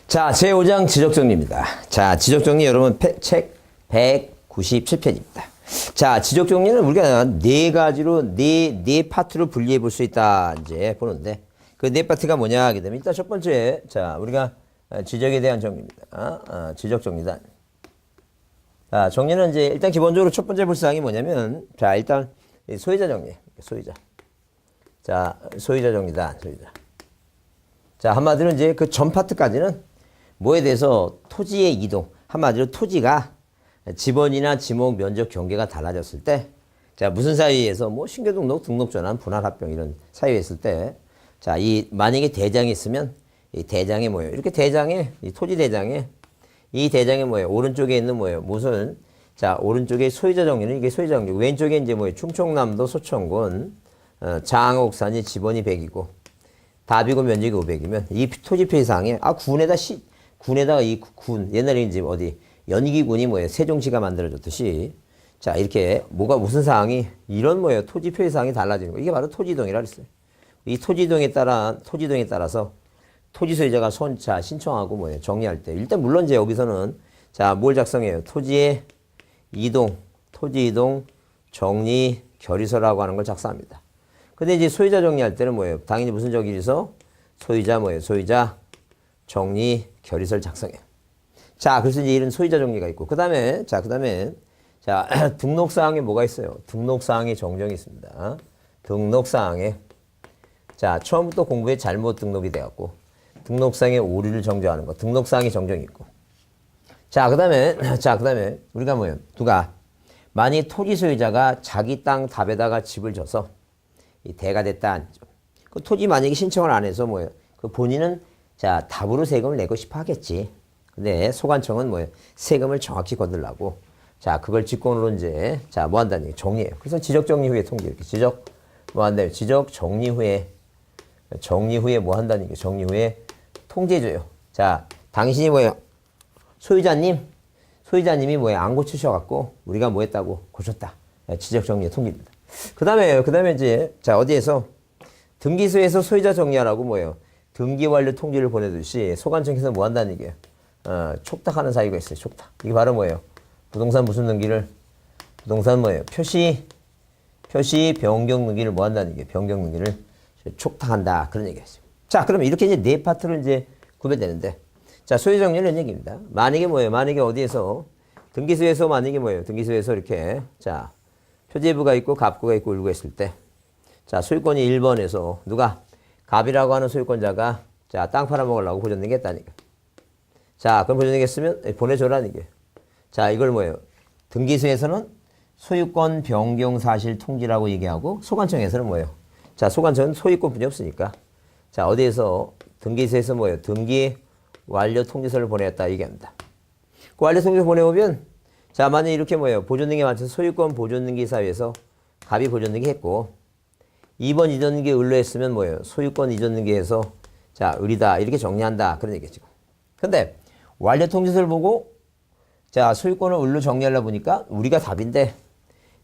자, 제5장 지적정리입니다. 자, 지적정리 여러분 책 197페이지입니다. 자, 지적정리는 우리가 네 가지로 네 파트로 분리해 볼 수 있다. 이제 보는데 그 네 파트가 뭐냐 하게 되면 일단 첫 번째, 자, 우리가 지적에 대한 정리입니다. 지적정리단. 자, 정리는 이제 일단 기본적으로 첫 번째 볼 사항이 뭐냐면, 자, 일단 소유자 정리. 소유자. 자, 소유자 정리단. 소유자. 자, 한마디로 이제 그 전 파트까지는 뭐에 대해서 토지의 이동, 한마디로 토지가 지번이나 지목, 면적, 경계가 달라졌을 때, 자, 무슨 사유에서 뭐 신규등록, 등록전환, 분할합병 이런 사유에 있을 때, 자, 만약에 대장이 있으면 이 대장에 뭐예요? 이렇게 대장에, 이 토지 대장에, 이 대장에 뭐예요? 오른쪽에 있는 뭐예요? 무슨, 자, 오른쪽에 소유자 정리는 이게 소유자 정리, 왼쪽에 이제 뭐예요? 충청남도 소천군, 장옥산이 지번이 100이고, 답이고 면적이 500이면 이 토지 표시사항에 군에다가 이 군 옛날에 이제 어디 연기군이 뭐예요? 세종시가 만들어졌듯이 자 이렇게 무슨 사항이 이런 뭐예요? 토지 표시사항이 달라지는 거 이게 바로 토지이동이라 그랬어요. 이 토지이동에 따라서 토지 소유자가 신청하고 뭐예요? 정리할 때 일단 물론 이제 여기서는 자 뭘 작성해요? 토지 이동 정리 결의서라고 하는 걸 작성합니다. 근데 이제 소유자 정리할 때는 뭐예요? 당연히 무슨 정리서? 소유자 뭐예요? 소유자 정리 결의서를 작성해요. 자, 그래서 이제 이런 소유자 정리가 있고, 그 다음에, 자, 등록사항에 뭐가 있어요? 등록사항에 정정이 있습니다. 등록사항에, 자, 처음부터 공부에 잘못 등록이 돼갖고, 등록사항에 오류를 정정하는 거, 등록사항에 정정이 있고. 자, 그 다음에, 우리가 뭐예요? 만약 토지 소유자가 자기 땅 답에다가 집을 져서, 이 대가 됐다. 그 토지 만약에 신청을 안 해서 뭐예요? 그 본인은 자, 답으로 세금을 내고 싶어 하겠지. 근데 소관청은 뭐예요? 세금을 정확히 거두려고. 자, 그걸 직권으로 이제, 자, 뭐 한다는 얘기? 정리해요. 그래서 지적 정리 후에 통지. 이렇게 뭐 한다는 지적 정리 후에 뭐 한다는 얘기? 정리 후에 통지해줘요. 자, 당신이 뭐예요? 소유자님이 뭐예요? 안 고치셔갖고, 우리가 뭐 했다고? 고쳤다. 지적 정리에 통지입니다. 그 다음에 이제, 자, 어디에서? 등기소에서 소유자 정리하라고 뭐예요? 등기 완료 통지를 보내듯이 소관청에서 뭐 한다는 얘기예요? 촉탁하는 사유가 있어요. 촉탁. 이게 바로 뭐예요? 부동산 무슨 등기를? 부동산 뭐예요? 표시 변경 등기를 뭐 한다는 얘기예요? 변경 등기를 촉탁한다. 그런 얘기였어요. 자, 그러면 이렇게 이제 네 파트로 이제 구별되는데, 자, 소유 정리는 이런 얘기입니다. 만약에 뭐예요? 만약에 어디에서 등기소에서 만약에 뭐예요? 등기소에서 이렇게 자 표제부가 있고 갑구가 있고 을구가 있을 때, 자, 소유권이 1번에서 누가? 갑이라고 하는 소유권자가 자, 땅 팔아먹으려고 보존등기했다니까. 자, 그럼 보존등기했으면 보내줘라는 게. 자, 이걸 뭐예요? 등기소에서는 소유권 변경 사실 통지라고 얘기하고 소관청에서는 뭐예요? 자, 소관청은 소유권뿐이 없으니까. 자, 어디에서 등기소에서 뭐예요? 등기 완료 통지서를 보내었다 얘기합니다. 그 완료 통지서 보내오면 자, 만약에 이렇게 뭐예요? 보존등기에 맞춰서 소유권 보존등기 사유에서 갑이 보존등기 했고 2번 이전등기 을로 했으면 뭐예요? 소유권 이전등기에서 자, 을이다. 이렇게 정리한다. 그런 얘기죠. 근데 완료 통지서를 보고 자, 소유권을 을로 정리하려 보니까 우리가 답인데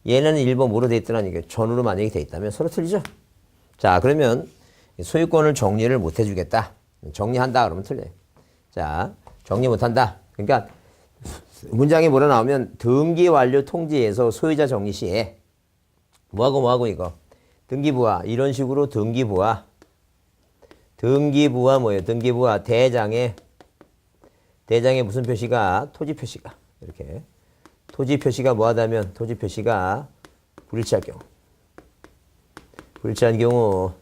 얘는 1번 뭐로 돼 있더라는 얘기예요. 전으로 만약에 돼 있다면 서로 틀리죠? 자, 그러면 소유권을 정리를 못 해주겠다. 정리한다. 그러면 틀려요. 자, 정리 못 한다. 그러니까 문장이 뭐라 나오면 등기 완료 통지에서 소유자 정리 시에 뭐하고 이거 등기부와 이런 식으로 등기부와 뭐예요? 등기부와 대장에 무슨 표시가 토지 표시가 이렇게 토지 표시가 뭐하다면 토지 표시가 불일치할 경우 불일치한 경우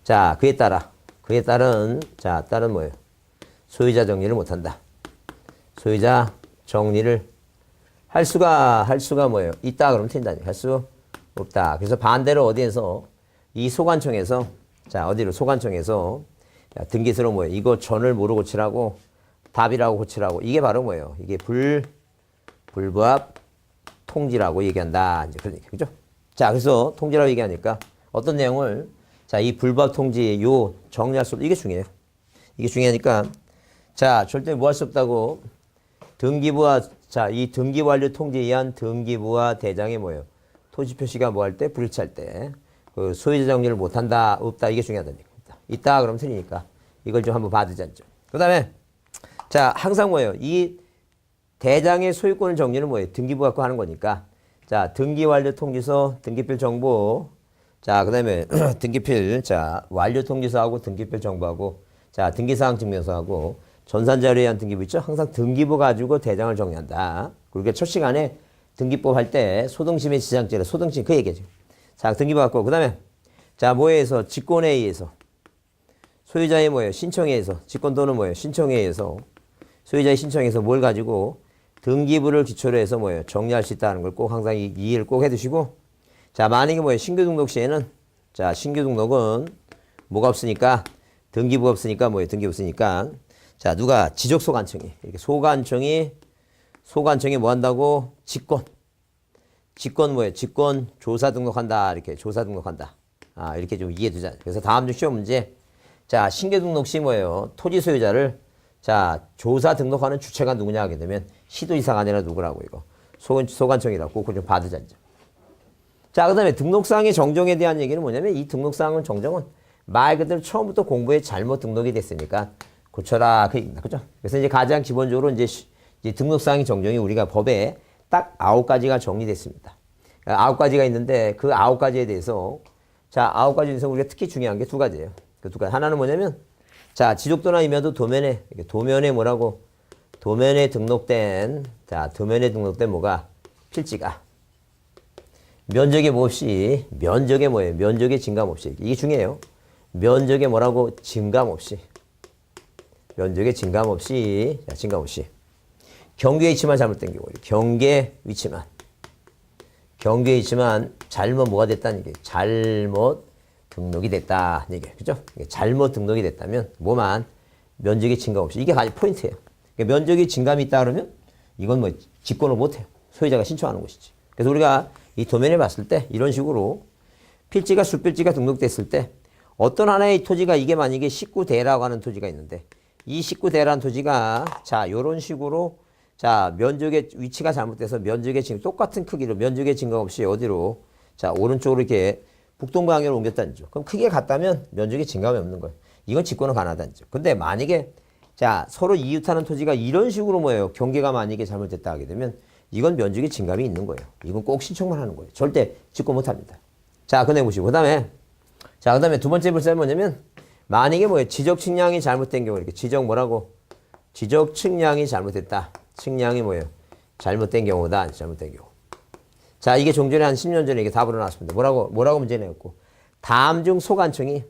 자 그에 따른 뭐예요? 소유자 정리를 못한다. 소유자 정리를 할 수가 뭐예요? 있다 그러면 틀린다니. 할 수 없다. 그래서 반대로 어디에서 이 소관청에서 자 어디로 소관청에서 자, 등기소로 뭐예요? 이거 전을 뭐로 고치라고 답이라고 고치라고 이게 바로 뭐예요? 이게 불부합 통지라고 얘기한다. 이제 그런 얘기 그죠? 자 그래서 통지라고 얘기하니까 어떤 내용을 자 이 불부합 통지 요 정리할 수 이게 중요해요. 이게 중요하니까 자 절대 뭐 할 수 없다고 등기부와 자 이 등기 완료 통지에 의한 등기부와 대장이 뭐예요? 토지 표시가 뭐 할 때? 불일치할 때. 그 소유자 정리를 못한다, 없다, 이게 중요하다니까. 있다, 그러면 틀리니까. 이걸 좀 한번 봐두자죠. 그 다음에 자 항상 뭐예요? 이 대장의 소유권을 정리는 뭐예요? 등기부 갖고 하는 거니까 자 등기완료 통지서, 등기필 정보, 자 그 다음에 등기필 자 완료 통지서하고 등기필 정보하고 자 등기사항 증명서하고 전산자료에 의한 등기부 있죠? 항상 등기부 가지고 대장을 정리한다. 그리고 첫 시간에 등기법 할 때 소등심의 지장죄를 소등심 그 얘기죠. 자 등기부 갖고 그 다음에 자 뭐에 의해서 직권에 의해서 소유자의 뭐예요? 신청에 의해서 직권 또는 뭐예요? 신청에 의해서 소유자의 신청에서 뭘 가지고 등기부를 기초로 해서 뭐예요? 정리할 수 있다는 걸 꼭 항상 이해를 꼭 해두시고 자 만약에 뭐예요? 신규 등록 시에는 자 신규 등록은 뭐가 없으니까 등기부가 없으니까 뭐예요? 등기부 없으니까 자 누가 지적 소관청이 이렇게 소관청이 뭐 한다고? 직권 뭐예요? 직권 조사 등록한다. 이렇게 조사 등록한다. 아 이렇게 좀 이해해 두자. 그래서 다음 주 시험 문제 자 신규 등록 시 뭐예요? 토지 소유자를 자 조사 등록하는 주체가 누구냐 하게 되면 시도지사가 아니라 누구라고 이거 소관청이라고 그걸 좀 봐두자죠. 자 그다음에 등록사항의 정정에 대한 얘기는 뭐냐면 이 등록사항의 정정은 말 그대로 처음부터 공부에 잘못 등록이 됐으니까 고쳐라 그 얘기입니다. 그죠? 그래서 이제 가장 기본적으로 이제 등록사항의 정정이 우리가 법에 딱 9가지가 정리됐습니다. 9가지가 있는데 그 9가지에 대해서 자 9가지 중에서 우리가 특히 중요한 게 2가지예요. 그 2가지 하나는 뭐냐면 자 지적도나 임야도 도면에 뭐라고 도면에 등록된 뭐가 필지가 면적에 뭐 없이 면적에 뭐예요? 면적에 증감 없이 이게 중요해요. 면적에 뭐라고 증감 없이 면적에 증감 없이 자 증감 없이 경계 위치만 잘못된 경우 경계 위치만 잘못 뭐가 됐다는 얘기 잘못 등록이 됐다 얘기 그죠? 잘못 등록이 됐다면 뭐만 면적의 증감 없이 이게 가장 포인트예요. 그러니까 면적의 증감이 있다 그러면 이건 뭐 직권을 못해요. 소유자가 신청하는 것이지. 그래서 우리가 이 도면에 봤을 때 이런 식으로 필지가 숲필지가 등록됐을 때 어떤 하나의 토지가 이게 만약에 19대라고 하는 토지가 있는데 이 19대라는 토지가 자 요런 식으로 자 면적의 위치가 잘못돼서 면적의 증 똑같은 크기로 면적의 증감 없이 어디로 자 오른쪽으로 이렇게 북동방향으로 옮겼다는 죠. 그럼 크게 같다면 면적의 증감이 없는 거예요. 이건 직권은 가능하다는 죠. 근데 만약에 자 서로 이웃하는 토지가 이런 식으로 뭐예요? 경계가 만약에 잘못됐다 하게 되면 이건 면적의 증감이 있는 거예요. 이건 꼭 신청만 하는 거예요. 절대 직권 못 합니다. 자, 그 내용 보시고 그다음에 두 번째 불사는 뭐냐면 만약에 뭐예요? 지적 측량이 잘못된 경우 이렇게 지적 뭐라고? 지적 측량이 잘못됐다. 측량이 뭐예요? 잘못된 경우다. 잘못된 경우. 자, 이게 종전에 한 10년 전에 이게 답으로 나왔습니다. 뭐라고 문제 내었고 다음 중 소관청이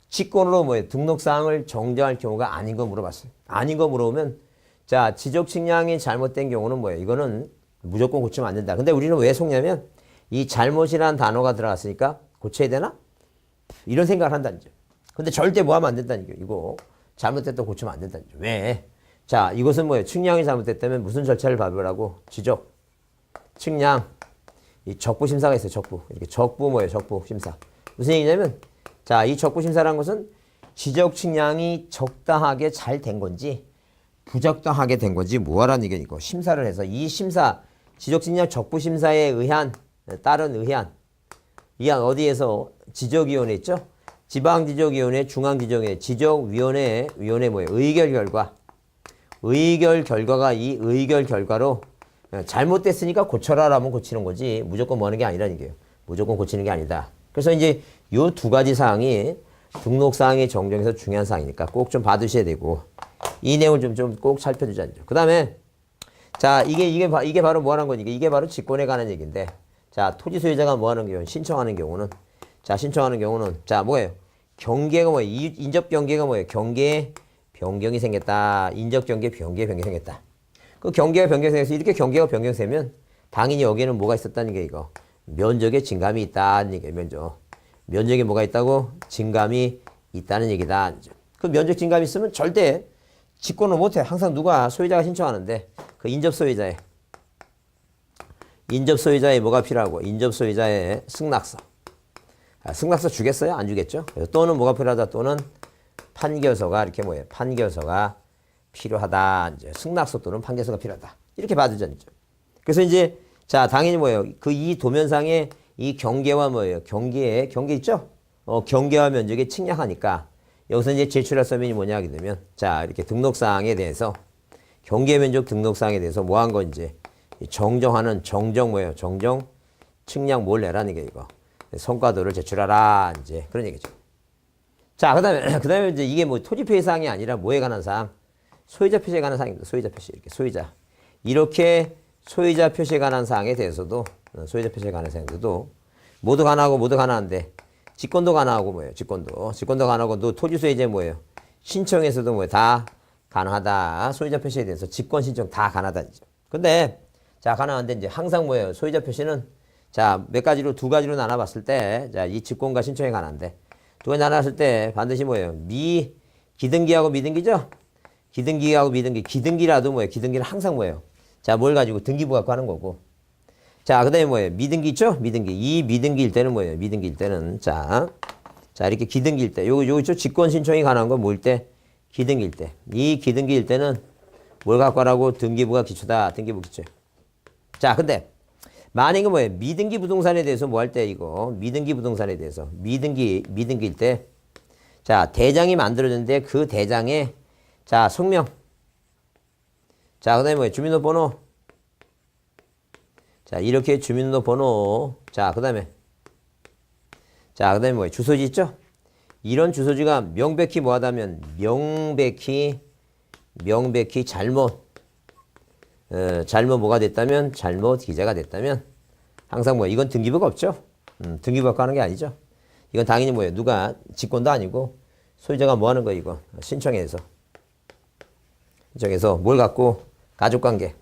직권으로 뭐예요? 등록사항을 정정할 경우가 아닌 거 물어봤어요. 아닌 거 물어보면 자, 지적 측량이 잘못된 경우는 뭐예요? 이거는 무조건 고치면 안 된다. 근데 우리는 왜 속냐면 이 잘못이라는 단어가 들어갔으니까 고쳐야 되나? 이런 생각을 한다는 점. 근데 절대 뭐 하면 안 된다는 거. 이거 잘못됐다 고치면 안 된다는 점. 왜? 자, 이것은 뭐예요? 측량이 잘못됐다면 무슨 절차를 밟으라고? 지적, 측량, 이 적부 심사가 있어요. 적부. 이렇게 적부 뭐예요? 적부 심사. 무슨 얘기냐면 자, 이 적부 심사라는 것은 지적 측량이 적당하게 잘 된 건지 부적당하게 된 건지 뭐하라는 얘기니까 심사를 해서 이 심사 지적 측량 적부 심사에 의한 따른 의한 어디에서 지적위원회 있죠? 지방지적위원회, 중앙지적위원회, 지적위원회 뭐예요? 의결 결과가 이 의결 결과로 잘못됐으니까 고쳐라라면 고치는 거지 무조건 뭐 하는 게 아니라는 얘기예요. 무조건 고치는 게 아니다. 그래서 이제 요 2가지 사항이 등록사항의 정정에서 중요한 사항이니까 꼭 좀 봐두셔야 되고 이 내용을 좀 꼭 살펴주자죠. 그 다음에 자 이게 바로 뭐 하는 거니까 이게 바로 직권에 관한 얘기인데 자 토지 소유자가 뭐 하는 경우 신청하는 경우는 자 뭐예요? 경계가 뭐예요? 인접 경계가 뭐예요? 경계 변경이 생겼다. 인접 경계 변경이 생겼다. 그 경계가 변경이 생겨서 이렇게 경계가 변경되면 당연히 여기에는 뭐가 있었다는 게 이거 면적에 증감이 있다는 얘기예요. 면적에 뭐가 있다고? 증감이 있다는 얘기다. 그 면적 증감이 있으면 절대 직권을 못해. 항상 누가 소유자가 신청하는데 그 인접 소유자의 뭐가 필요하고 인접 소유자의 승낙서. 승낙서 주겠어요? 안 주겠죠? 또는 뭐가 필요하다. 또는 판결서가 이렇게 뭐예요? 판결서가 필요하다. 이제 승낙서 또는 판결서가 필요하다. 이렇게 봐두죠. 그래서 이제 자 당연히 뭐예요? 그 이 도면상에 이 경계와 뭐예요? 경계 있죠? 경계와 면적에 측량하니까 여기서 이제 제출할 서면이 뭐냐 하게 되면 자 이렇게 등록사항에 대해서 경계면적 등록사항에 대해서 뭐 한 건지 정정하는 정정 뭐예요? 정정 측량 뭘 내라는 게 이거 성과도를 제출하라 이제 그런 얘기죠. 자 그다음에 이제 이게 뭐 토지 표시 사항이 아니라 뭐에 관한 사항? 소유자 표시에 관한 사항입니다. 소유자 표시 이렇게 소유자 이렇게 소유자 표시에 관한 사항에 대해서도 소유자 표시에 관한 사항도 모두 가능한데 직권도 가능하고 뭐예요? 직권도 가능하고 또 토지수에 이제 뭐예요? 신청에서도 뭐예요? 다 가능하다. 소유자 표시에 대해서 직권 신청 다 가능하다. 근데 자 가능한데 이제 항상 뭐예요? 소유자 표시는 자 몇 가지로 두 가지로 나눠봤을 때 자 이 직권과 신청에 관한데 두 가지 나눠봤을 때 반드시 뭐예요? 기등기하고 미등기죠? 기등기하고 미등기 기등기라도 뭐예요? 기등기는 항상 뭐예요? 자 뭘 가지고 등기부 갖고 하는 거고 자 그다음에 뭐예요? 미등기 있죠? 미등기 이 미등기일 때는 뭐예요? 미등기일 때는 자 이렇게 기등기일 때 요거 있죠? 직권 신청이 가능한 건 뭐일 때? 기등기일 때. 이 기등기일 때는 뭘 갖고 하라고? 등기부가 기초다. 등기부 기초. 자, 근데 만약에 뭐예요? 미등기 부동산에 대해서 뭐 할 때 이거 미등기 부동산에 대해서 미등기일 때 자, 대장이 만들어졌는데 그 대장에 자, 성명. 자, 그다음에 뭐예요? 주민등록번호. 자, 이렇게 주민등록번호. 자, 그다음에 뭐예요? 주소지 있죠? 이런 주소지가 명백히 뭐하다면 명백히 잘못 뭐가 됐다면 잘못 기재가 됐다면 항상 뭐 이건 등기부가 없죠. 등기부 갖고 하는 게 아니죠. 이건 당연히 뭐예요? 누가 직권도 아니고 소유자가 뭐 하는 거 이거 신청해서 뭘 갖고 가족관계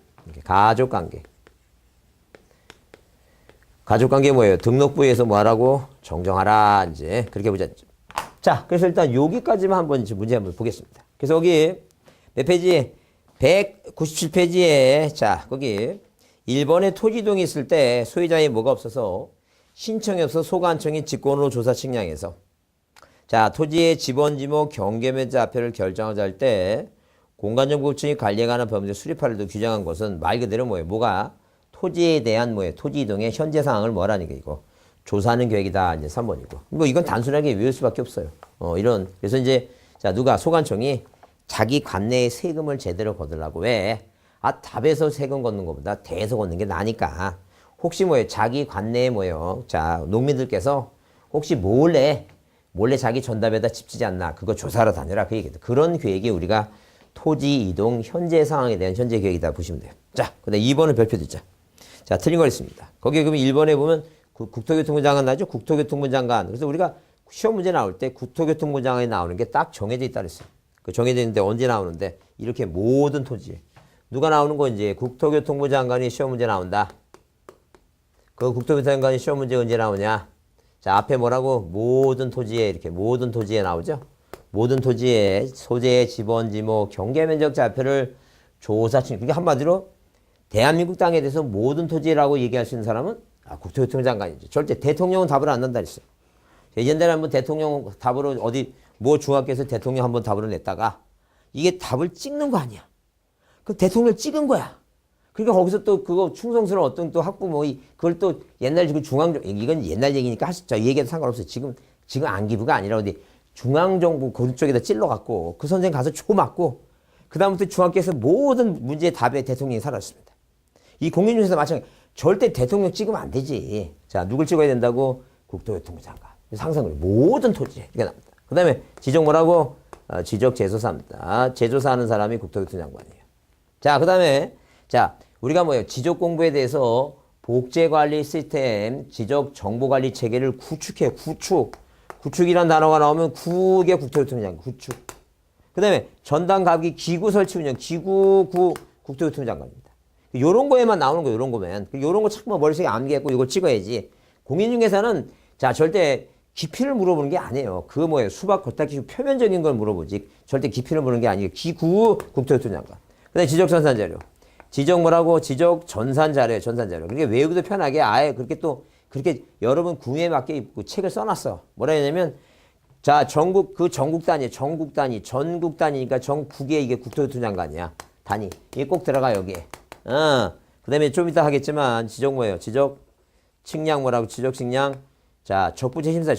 뭐예요? 등록부에서 뭐 하라고 정정하라 이제 그렇게 보자. 자, 그래서 일단 여기까지만 한번 문제 한번 보겠습니다. 그래서 여기 몇 페이지? 197페이지에 자, 거기 1번에 토지동이 있을 때 소유자에 뭐가 없어서 신청이 없어 소관청이 직권으로 조사 측량해서 자, 토지의 지번지목 경계면적좌표를 결정하자 할 때 공간정보청이 관리에 관한 법률 수립하려도 규정한 것은 말 그대로 뭐예요? 뭐가 토지에 대한 뭐예요? 토지 이동의 현재 상황을 뭐라는 게 이거 조사하는 계획이다. 이제 3번이고. 뭐 이건 단순하게 외울 수밖에 없어요. 그래서 이제 자, 누가 소관청이 자기 관내에 세금을 제대로 거두려고 왜? 답에서 세금 걷는 것보다 대에서 걷는 게 나니까. 혹시 뭐예요? 자기 관내에 뭐예요? 자, 농민들께서 혹시 몰래 자기 전답에다 집지지 않나? 그거 조사하러 다녀라. 그 얘기다. 그런 계획이 우리가 토지 이동 현재 상황에 대한 현재 계획이다 보시면 돼요. 자, 근데 2번은 별표 듣자. 자, 틀린 거 있습니다. 거기 그러면 1번에 보면 국토교통부 장관 나죠? 국토교통부 장관. 그래서 우리가 시험 문제 나올 때 국토교통부 장관이 나오는 게 딱 정해져 있다 그랬어요. 그 정해져 있는데 언제 나오는데 이렇게 모든 토지. 누가 나오는 건지 국토교통부 장관이 시험 문제 나온다. 그 국토교통부 장관이 시험 문제 언제 나오냐? 자, 앞에 뭐라고? 모든 토지에 이렇게 모든 토지에 나오죠? 모든 토지에 소재, 지번, 지목, 경계면적 좌표를 조사층. 그게 한마디로 대한민국 땅에 대해서 모든 토지라고 얘기할 수 있는 사람은 국토교통부 장관이죠. 절대 대통령은 답을 안 낸다 했어요. 옛날에 한번 대통령 답으로 어디 뭐 중학교에서 대통령 한번 답으로 냈다가 이게 답을 찍는 거 아니야. 그 대통령 찍은 거야. 그러니까 거기서 또 그거 충성스러운 어떤 또 학부모 그걸 또 옛날 그 이건 옛날 얘기니까 하시죠. 이 얘기도 상관없어요. 지금 안기부가 아니라 어디 중앙정부 그쪽에다 찔러갖고 그 선생 가서 초 맞고 그다음부터 중학교에서 모든 문제의 답에 대통령이 사라졌습니다. 이 공인중개사 마찬가지. 절대 대통령 찍으면 안 되지. 자, 누굴 찍어야 된다고? 국토교통부 장관. 상상을 모든 토지에 이게 납니다. 그 다음에 지적 뭐라고? 지적 제조사입니다. 제조사하는 사람이 국토교통부 장관이에요. 자, 그 다음에 자, 우리가 뭐예요? 지적 공부에 대해서 복제관리 시스템, 지적 정보관리 체계를 구축해요. 구축이란 단어가 나오면 구게 국토교통부 장관. 구축. 그 다음에 전담 가기 기구 설치 운영, 기구구 국토교통부 장관입니다. 요런 거에만 나오는 거예요. 요런 거면. 요런 거 자꾸 머릿속에 암기했고 이걸 찍어야지. 공인중개사는 자, 절대 깊이를 물어보는 게 아니에요. 그 뭐예요? 수박 겉핥기 표면적인 걸 물어보지. 절대 깊이를 물어보는 게 아니에요. 기구 국토교통부 장관. 그 다음에 지적 전산 자료. 지적 뭐라고? 지적 전산 자료예요. 전산 자료. 그러니까 외우기도 편하게 아예 그렇게 여러분 궁에 맞게 입고 책을 써놨어. 뭐라 했냐면 자, 전국 단위에요. 전국 단위니까 전국에 이게 국토교통부 장관이야. 단위. 이게 꼭 들어가 여기에. 그 다음에 좀 이따 하겠지만 지적 뭐예요? 지적 측량 뭐라고? 지적 측량. 자, 적부재심사.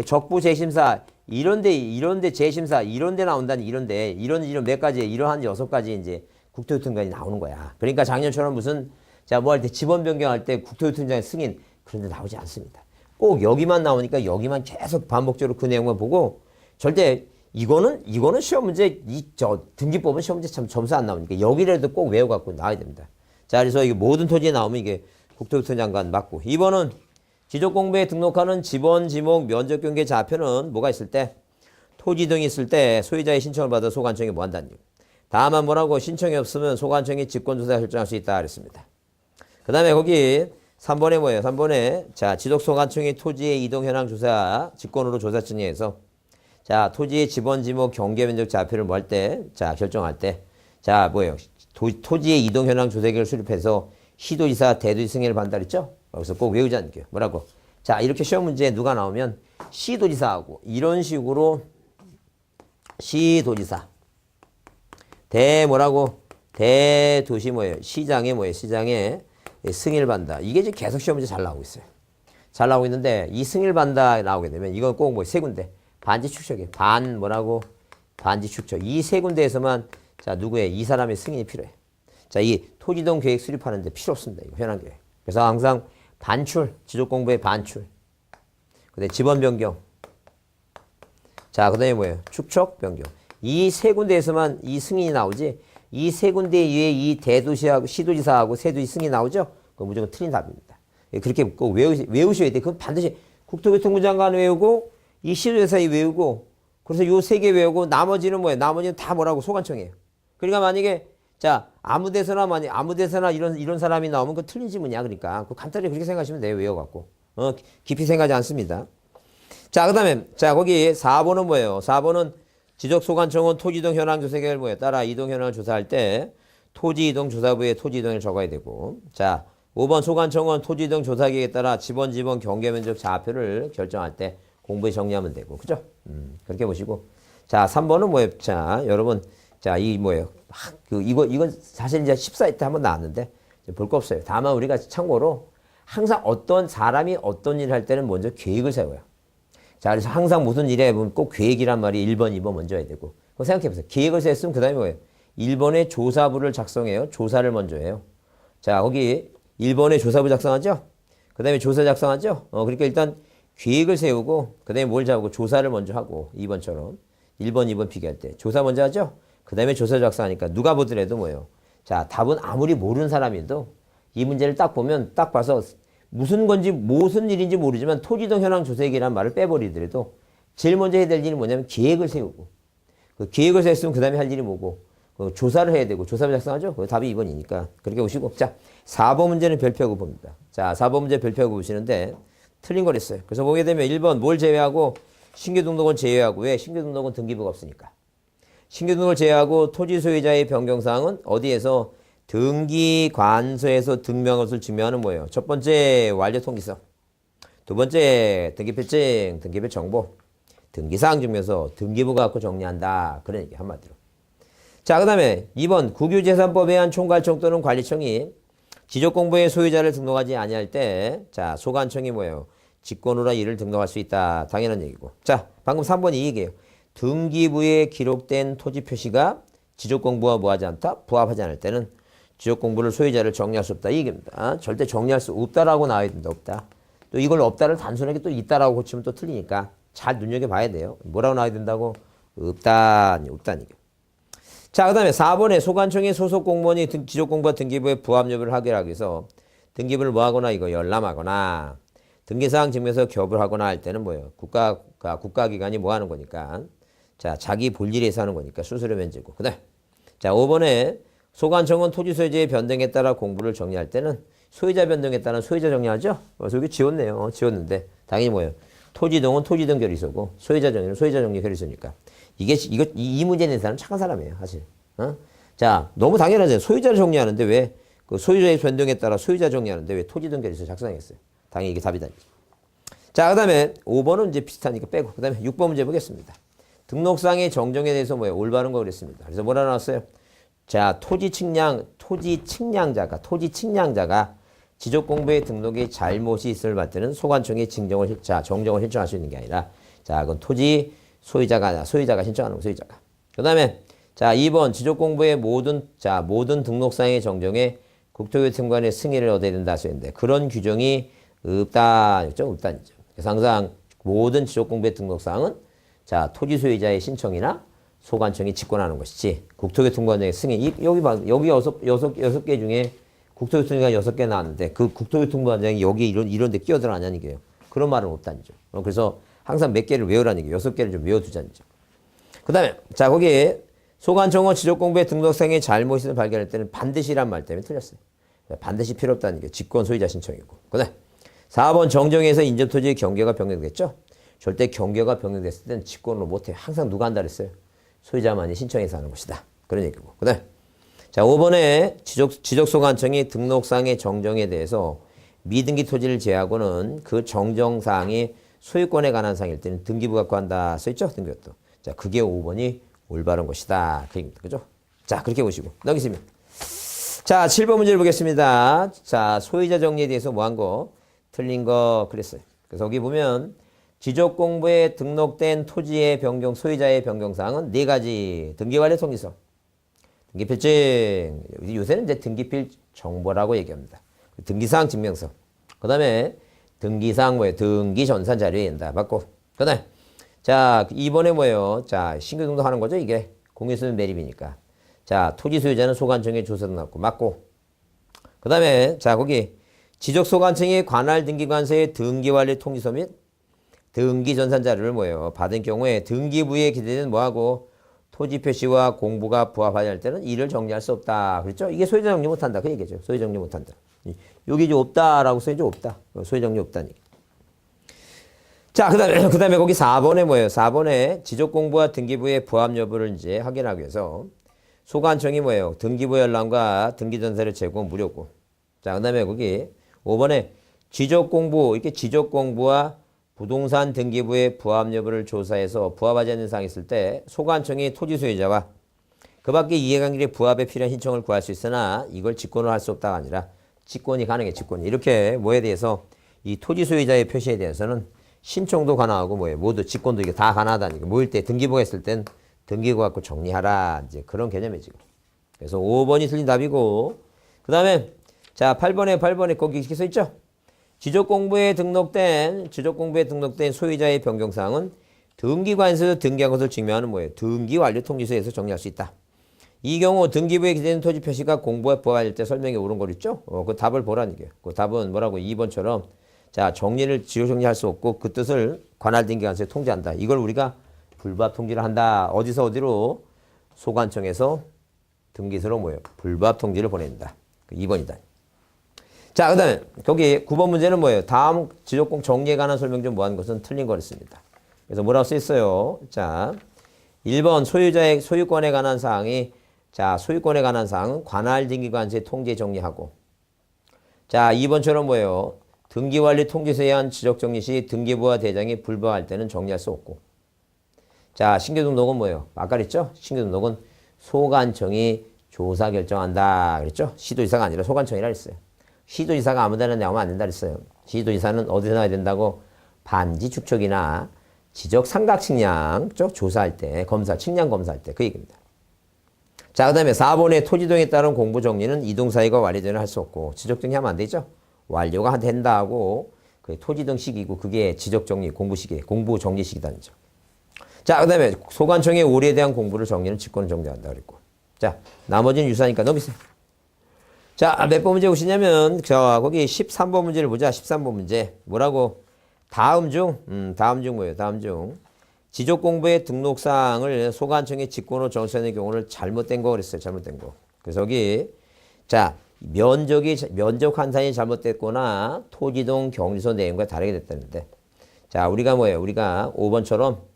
적부재심사 이런데 재심사, 이런데 나온다니, 이런 몇 가지, 이러한 6가지 이제 국토교통관이 나오는 거야. 그러니까 작년처럼 무슨, 자, 뭐 할 때 지번 변경할 때 국토교통장의 승인, 그런 데 나오지 않습니다. 꼭 여기만 나오니까 여기만 계속 반복적으로 그 내용만 보고, 절대 이거는 시험 문제, 등기법은 시험 문제 참 점수 안 나오니까 여기라도 꼭 외워갖고 나와야 됩니다. 자, 그래서 이게 모든 토지에 나오면 이게 국토교통장관 맞고, 2번은 지적공부에 등록하는 지번, 지목, 면적경계 좌표는 뭐가 있을 때? 토지 등이 있을 때 소유자의 신청을 받아 소관청이 뭐 한다는 얘기. 다만 뭐라고 신청이 없으면 소관청이 직권조사 결정할 수 있다 그랬습니다. 그 다음에 거기 3번에 뭐예요? 3번에 자 지적소관청이 토지의 이동 현황 조사 직권으로 조사 증여해서 자 토지의 지번, 지목, 경계 면적 좌표를 뭐 할 때? 자 결정할 때 자 뭐예요? 토지의 이동 현황 조사기를 수립해서 시도지사 대도시 승인을 받는다 그랬죠? 여기서 꼭 외우지 않게요. 뭐라고? 자, 이렇게 시험 문제에 누가 나오면 시도지사하고 이런 식으로 시도지사 대도시 뭐예요? 시장에 뭐예요? 시장에 승인을 받는다. 이게 이제 계속 시험 문제 잘 나오고 있어요. 잘 나오고 있는데 이 승인을 받는다 나오게 되면 이건 꼭 뭐 세 군데 반지 축적이에요. 반지 축적. 이 세 군데에서만 자 누구의 이 사람의 승인이 필요해. 자, 이 토지동 계획 수립하는데 필요 없습니다. 이거 현황 계획. 그래서 항상 반출, 지적공부의 반출. 그 다음에 지번 변경. 자, 그 다음에 뭐예요? 축척 변경. 이 세 군데에서만 이 승인이 나오지, 이 세 군데 위에 이 대도시하고 시도지사하고 세도시 승인이 나오죠? 그건 무조건 틀린 답입니다. 그렇게 꼭 외우셔야 돼. 그건 반드시 국토교통부 장관 외우고, 이 시도지사에 외우고, 그래서 요 세 개 외우고, 나머지는 뭐예요? 나머지는 다 뭐라고? 소관청이에요. 그러니까 만약에, 자, 아무 데서나 이런 사람이 나오면 그 틀린 지문이야. 그러니까. 그 간단히 그렇게 생각하시면 돼요. 외워갖고. 깊이 생각하지 않습니다. 자, 그 다음에, 자, 거기 4번은 뭐예요? 4번은 지적소관청은 토지이동 현황 조사 계획을 뭐예요? 따라 이동 현황을 조사할 때 토지이동 조사부에 토지이동을 적어야 되고. 자, 5번 소관청은 토지이동 조사 계획에 따라 지번 경계면적 좌표를 결정할 때 공부에 정리하면 되고. 그죠? 그렇게 보시고. 자, 3번은 뭐예요? 자, 여러분. 자, 이 뭐예요? 이건 사실 이제 14회 때 한번 나왔는데 볼 거 없어요. 다만 우리가 참고로 항상 어떤 사람이 어떤 일을 할 때는 먼저 계획을 세워요. 자, 그래서 항상 무슨 일에 보면 꼭 계획이란 말이 1번, 2번 먼저 해야 되고. 그거 생각해 보세요. 계획을 세웠으면 그 다음에 뭐예요? 1번에 조사부를 작성해요. 조사를 먼저 해요. 자, 거기 1번에 조사부 작성하죠? 그 다음에 조사 작성하죠? 그러니까 일단 계획을 세우고 그 다음에 뭘 잡고 조사를 먼저 하고 2번처럼 1번, 2번 비교할 때 조사 먼저 하죠? 그 다음에 조사 작성하니까 누가 보더라도 뭐예요? 자, 답은 아무리 모르는 사람이도 이 문제를 딱 보면 딱 봐서 무슨 일인지 모르지만 토지동 현황 조사기라는 말을 빼버리더라도 제일 먼저 해야 될 일이 뭐냐면 계획을 세우고 그 계획을 세웠으면 그 다음에 할 일이 뭐고 조사를 해야 되고 조사를 작성하죠? 그 답이 2번이니까 그렇게 보시고 자, 4번 문제는 별표하고 봅니다. 자, 4번 문제 별표하고 보시는데 틀린 걸 했어요. 그래서 보게 되면 1번 뭘 제외하고 신규 등록은 제외하고 왜? 신규 등록은 등기부가 없으니까. 신규 등록을 제외하고 토지 소유자의 변경사항은 어디에서 등기관서에서 등명한 것을 증명하는 뭐예요? 첫 번째 완료 통지서, 두 번째 등기필증, 등기별 정보, 등기사항 증명서, 등기부가 갖고 정리한다. 그런 얘기 한마디로. 자, 그 다음에 2번 국유재산법에 의한 총괄청 또는 관리청이 지적공부의 소유자를 등록하지 아니할 때 자 소관청이 뭐예요? 직권으로 이를 등록할 수 있다. 당연한 얘기고. 자, 방금 3번이 이 얘기예요. 등기부에 기록된 토지 표시가 지적공부와 뭐하지 않다? 부합하지 않을 때는 지적공부를 소유자를 정리할 수 없다. 이 얘기입니다. 절대 정리할 수 없다라고 나와야 된다. 없다. 또 이걸 없다를 단순하게 또 있다라고 고치면 또 틀리니까 잘 눈여겨봐야 돼요. 뭐라고 나와야 된다고? 없다는 얘기. 자, 그 다음에 4번에 소관청의 소속 공무원이 지적공부와 등기부의 부합 여부를 확인하기 위해서 등기부를 뭐하거나 이거 열람하거나 등기사항 증명서 교부를 하거나 할 때는 뭐예요? 국가기관이 뭐 하는 거니까. 자, 자기 볼 일에서 하는 거니까 수수료 면제고. 그 다음. 자, 5번에 소관청은 토지 소유자의 변동에 따라 공부를 정리할 때는 소유자 변동에 따른 소유자 정리하죠? 그래서 여기 지웠네요. 지웠는데. 당연히 뭐예요? 토지동은 토지동 결의소고 소유자 정리는 소유자 정리 결의소니까. 이 문제에 대한 사람은 착한 사람이에요. 사실. 자, 너무 당연하잖아요. 소유자를 정리하는데 왜 그 소유자의 변동에 따라 소유자 정리하는데 왜 토지동 결의소 작성했어요? 당연히 이게 답이다. 자, 그 다음에 5번은 이제 비슷하니까 빼고. 그 다음에 6번 문제 보겠습니다. 등록상의 정정에 대해서 뭐예요? 올바른 거 그랬습니다. 그래서 뭐라 나왔어요? 자, 토지 측량자가 지적공부에 등록에 잘못이 있을 때는 소관청이 정정을 신청할 수 있는 게 아니라 자, 그건 토지 소유자가 신청하는 거, 소유자가. 그 다음에, 자, 2번, 지적공부의 모든 등록상의 정정에 국토교통관의 승인을 얻어야 된다 하셨는데, 그런 규정이 없다죠? 없다죠. 그래서 항상 모든 지적공부의 등록상은 자, 토지 소유자의 신청이나 소관청이 직권하는 것이지, 국토교통관의 승인, 여기 여섯 개 중에 국토교통관 6개 나왔는데, 그 국토교통관장이 여기 이런 데 끼어들어가냐는 얘기예요. 그런 말은 없다니죠. 그래서 항상 몇 개를 외우라는 얘기예요. 6개를 좀 외워두자는 얘기죠. 그 다음에, 자, 거기에 소관청은 지적공부의 등록상에 잘못을 발견할 때는 반드시란 말 때문에 틀렸어요. 반드시 필요 없다는 게 직권 소유자 신청이고. 그 다음에 4번 정정에서 인접토지의 경계가 변경됐죠. 절대 경계가 변경됐을 때는 직권으로 못해요. 항상 누가 한다 그랬어요? 소유자만이 신청해서 하는 것이다. 그런 얘기고. 그 다음에 자, 5번에 지적소관청이 등록상의 정정에 대해서 미등기 토지를 제하고는 그 정정사항이 소유권에 관한 사항일 때는 등기부가 구한다 써있죠? 등기부도. 자, 그게 5번이 올바른 것이다. 그 얘기입니다. 그죠? 자, 그렇게 보시고 넘기시면. 자, 7번 문제를 보겠습니다. 자, 소유자 정리에 대해서 뭐 한 거? 틀린 거 그랬어요. 그래서 여기 보면 지적공부에 등록된 토지의 변경, 소유자의 변경사항은 4가지. 등기관리 통지서, 등기필증, 요새는 이제 등기필 정보라고 얘기합니다. 등기사항 증명서, 그 다음에 등기사항 뭐예요? 등기전산 자료에 된다. 맞고. 그 다음에 자, 이번에 뭐예요? 자, 신규 등록하는 거죠. 이게 공유수는 매립이니까. 자, 토지 소유자는 소관청에 조서도 났고 맞고. 그 다음에 자, 거기 지적소관청이 관할 등기관서의 등기관리 통지서 및 등기전산 자료를 뭐예요? 받은 경우에 등기부에 기재된 뭐하고 토지 표시와 공부가 부합하지 않을 때는 이를 정리할 수 없다. 그랬죠? 이게 소유자 정리 못한다. 그 얘기죠. 소유자 정리 못한다. 여기 이제 없다라고 써야지 없다. 소유자 정리 없다니. 자, 그 다음에 거기 4번에 뭐예요? 4번에 지적공부와 등기부의 부합 여부를 이제 확인하기 위해서 소관청이 뭐예요? 등기부 열람과 등기전세를 제공 무료고. 자, 그 다음에 거기 5번에 지적공부, 이렇게 지적공부와 부동산 등기부의 부합 여부를 조사해서 부합하지 않는 사항이 있을 때 소관청이 토지 소유자와 그 밖의 이해관계의 부합에 필요한 신청을 구할 수 있으나 이걸 직권을 할 수 없다가 아니라 직권이 가능해, 직권이. 이렇게 뭐에 대해서 이 토지 소유자의 표시에 대해서는 신청도 가능하고 뭐예요? 모두 직권도 이게 다 가능하다니까. 모일 때 등기부가 했을 땐 등기부 갖고 정리하라. 이제 그런 개념이지. 그래서 5번이 틀린 답이고. 그 다음에 자, 8번에 거기 이렇게 써 있죠? 지적공부에 등록된 소유자의 변경사항은 등기관에서 등기한 것을 증명하는 뭐예요? 등기완료 통지서에서 정리할 수 있다. 이 경우 등기부에 기재된 토지 표시가 공부에 부합할 때 설명에 옳은 거 있죠? 그 답을 보라는 게요. 그 답은 뭐라고? 2번처럼 자, 정리를 지적 정리할 수 없고 그 뜻을 관할 등기관서에 통지한다. 이걸 우리가 불부합 통지를 한다. 어디서 어디로? 소관청에서 등기소로 뭐예요? 불부합 통지를 보낸다. 2번이다. 자, 그 다음에 거기 9번 문제는 뭐예요? 다음 지적공 정리에 관한 설명 중 뭐한 것은 틀린 거였습니다. 그래서 뭐라고 써있어요? 자, 1번 소유자의 소유권에 관한 사항이 자, 소유권에 관한 사항은 관할 등기관서에 통지에 정리하고 자, 2번처럼 뭐예요? 등기관리 통지서에 의한 지적 정리 시 등기부와 대장이 불부합할 때는 정리할 수 없고 자, 신규 등록은 뭐예요? 아까 그랬죠? 신규 등록은 소관청이 조사 결정한다 그랬죠? 시도지사가 아니라 소관청이라 그랬어요. 시도지사가 아무 데나 내오면 안 된다 그랬어요. 시도지사는 어디서 나야 된다고? 반지 축척이나 지적 삼각 측량 쪽 조사할 때, 측량 검사할 때 그 얘기입니다. 자, 그 다음에 4번의 토지동에 따른 공부 정리는 이동사유가 완료 전에 할 수 없고 지적 정리하면 안 되죠? 완료가 된다 하고 그 토지등 시기고 그게 지적 정리, 공부 시기, 공부 정리 시기다는 점. 자, 그 다음에 소관청의 오류에 대한 공부를 정리는 직권을 정리한다 그랬고. 자, 나머지는 유사하니까 넘기세요. 자, 몇 번 문제 보시냐면, 거기 13번 문제를 보자. 13번 문제. 뭐라고? 다음 중 뭐예요? 다음 중. 지적공부의 등록사항을 소관청의 직권으로 정수하는 경우를 잘못된 거 그랬어요. 잘못된 거. 그래서 여기, 자, 면적 환산이 잘못됐거나 토지동 경리서 내용과 다르게 됐다는데. 자, 우리가 뭐예요? 우리가 5번처럼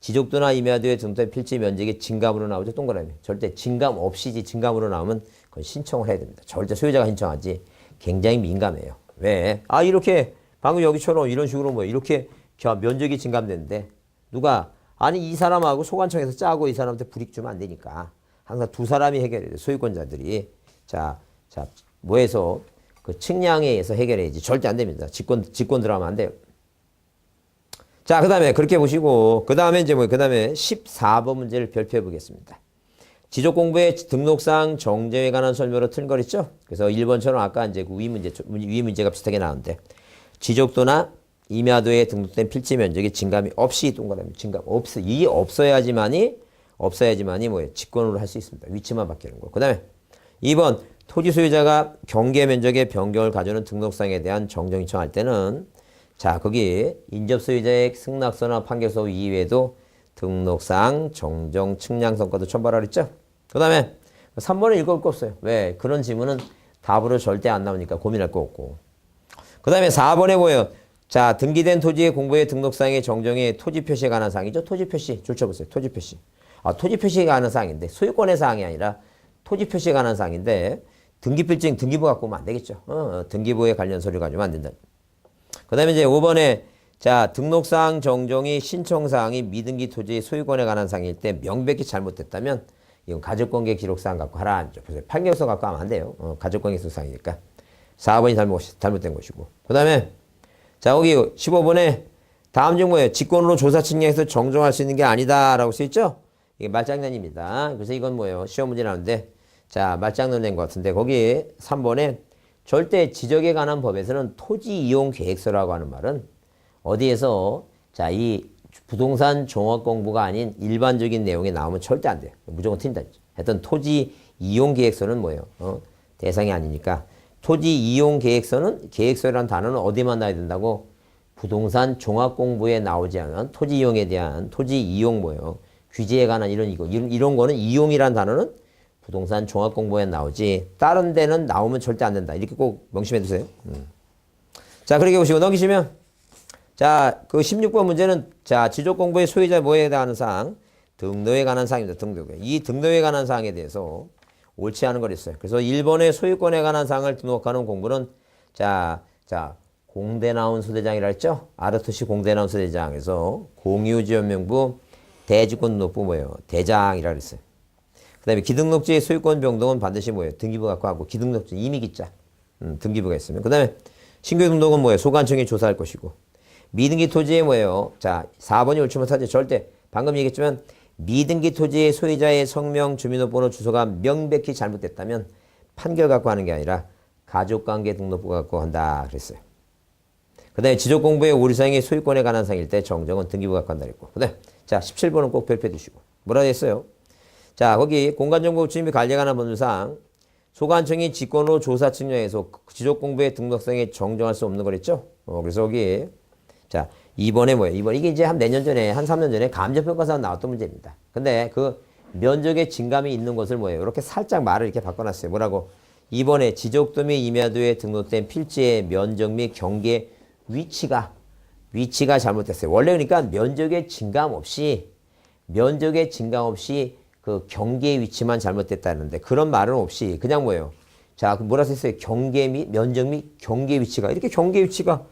지적도나 임야도에 등록된 필지 면적이 증감으로 나오죠. 동그라미. 절대 증감 없이지 증감으로 나오면 그건 신청을 해야 됩니다. 절대 소유자가 신청하지. 굉장히 민감해요. 왜? 아, 이렇게 방금 여기처럼 이런 식으로 뭐 이렇게 면적이 증감되는데 누가 아니 이 사람하고 소관청에서 짜고 이 사람한테 불이익 주면 안 되니까 항상 두 사람이 해결해야 돼. 소유권자들이. 자, 뭐해서 그 측량에 의해서 해결해야지. 절대 안 됩니다. 직권 들어가면 안 돼요. 자, 그 다음에 그렇게 보시고, 그 다음에 이제 그 다음에 14번 문제를 별표해 보겠습니다. 지적공부의 등록상 정제에 관한 설명으로 틀린 거 있죠? 그래서 1번처럼 아까 이제 그 위 문제가 비슷하게 나오는데, 지적도나 임야도에 등록된 필지 면적이 증감이 없이 동그라미, 증감 없어. 이게 없어야지만이 뭐예요? 직권으로 할 수 있습니다. 위치만 바뀌는 거. 그 다음에 2번, 토지 소유자가 경계 면적의 변경을 가져오는 등록상에 대한 정정 요청할 때는 자, 거기 인접 소유자의 승낙서나 판결서 이외에도 등록상 정정 측량성과도 첨부하라 그랬죠? 그 다음에 3번은 읽어볼 거 없어요. 왜? 그런 질문은 답으로 절대 안 나오니까 고민할 거 없고. 그 다음에 4번에 뭐예요? 자, 등기된 토지의 공부의 등록상의 정정이 토지 표시에 관한 사항이죠. 토지 표시. 줄쳐보세요. 토지 표시. 토지 표시에 관한 사항인데 소유권의 사항이 아니라 토지 표시에 관한 사항인데 등기필증 등기부 갖고 오면 안 되겠죠. 등기부에 관련 서류 가지고 안 된다. 그 다음에 이제 5번에 자, 등록사항 정정이 신청사항이 미등기 토지의 소유권에 관한 사항일 때 명백히 잘못됐다면 이건 가족관계 기록사항 갖고 하라. 그래서 판결서 갖고 하면 안 돼요. 가족관계 기록사항이니까. 4번이 잘못된 것이고. 그 다음에 자, 거기 15번에 다음 중 뭐예요? 직권으로 조사 측량해서 정정할 수 있는 게 아니다라고 써있죠? 이게 말장난입니다. 그래서 이건 뭐예요? 시험 문제 나오는데 자, 말장난 낸 것 같은데 거기 3번에 절대 지적에 관한 법에서는 토지 이용 계획서라고 하는 말은 어디에서 자, 이 부동산 종합 공부가 아닌 일반적인 내용이 나오면 절대 안 돼요. 무조건 틀린다. 하여튼 토지 이용 계획서는 뭐예요? 대상이 아니니까 토지 이용 계획서는 계획서라는 단어는 어디만 나야 된다고? 부동산 종합 공부에 나오지 않은 토지 이용에 대한 토지 이용 뭐예요? 규제에 관한 이런 거는 이용이라는 단어는 부동산 종합 공부에 나오지 다른 데는 나오면 절대 안 된다. 이렇게 꼭 명심해 두세요. 자, 그렇게 보시고 넘기시면 자, 그 16번 문제는 자, 지적 공부의 소유자 뭐에 해당하는 사항? 등록에 관한 사항입니다. 등록에. 이 등록에 관한 사항에 대해서 옳지 않은 걸 했어요. 그래서 1번의 소유권에 관한 사항을 등록하는 공부는 자, 공대 나온 소대장이라 했죠? 아르토시 공대 나온 소대장에서 공유지원명부 대지권 등록부 뭐예요? 대장이라 그랬어요. 그 다음에 기등록지의 소유권 변동은 반드시 뭐예요? 등기부 갖고 하고 기등록지 이미기자 등기부가 있으면 그 다음에 신규 등록은 뭐예요? 소관청이 조사할 것이고 미등기 토지에 뭐예요? 자, 4번이 옳지 못하지. 절대 방금 얘기했지만 미등기 토지의 소유자의 성명, 주민등록번호, 주소가 명백히 잘못됐다면 판결 갖고 하는 게 아니라 가족관계 등록부 갖고 한다 그랬어요. 그 다음에 지적공부의 오류사항이 소유권에 관한 사항일 때 정정은 등기부 갖고 한다 그랬고 그 다음에 자, 17번은 꼭 별표해 두시고 뭐라 했어요? 자, 거기 공간정보 주임이 관리에 관한 법률상 소관청이 직권으로 조사 측량해서 지적공부의 등록상에 정정할 수 없는 거랬죠? 그래서 거기 자, 2번에 뭐예요? 2번 이게 이제 한 몇 년 전에 한 3년 전에 감정평가사에 나왔던 문제입니다. 근데 그 면적의 증감이 있는 것을 뭐예요? 이렇게 살짝 말을 이렇게 바꿔놨어요. 뭐라고? 2번에 지적도 및 임야도에 등록된 필지의 면적 및 경계 위치가 잘못됐어요. 원래 그러니까 면적의 증감 없이 그 경계 위치만 잘못됐다는데 그런 말은 없이 그냥 뭐예요? 자, 뭐라 썼어요? 경계 및 면적 및 경계 위치가 이렇게 경계 위치가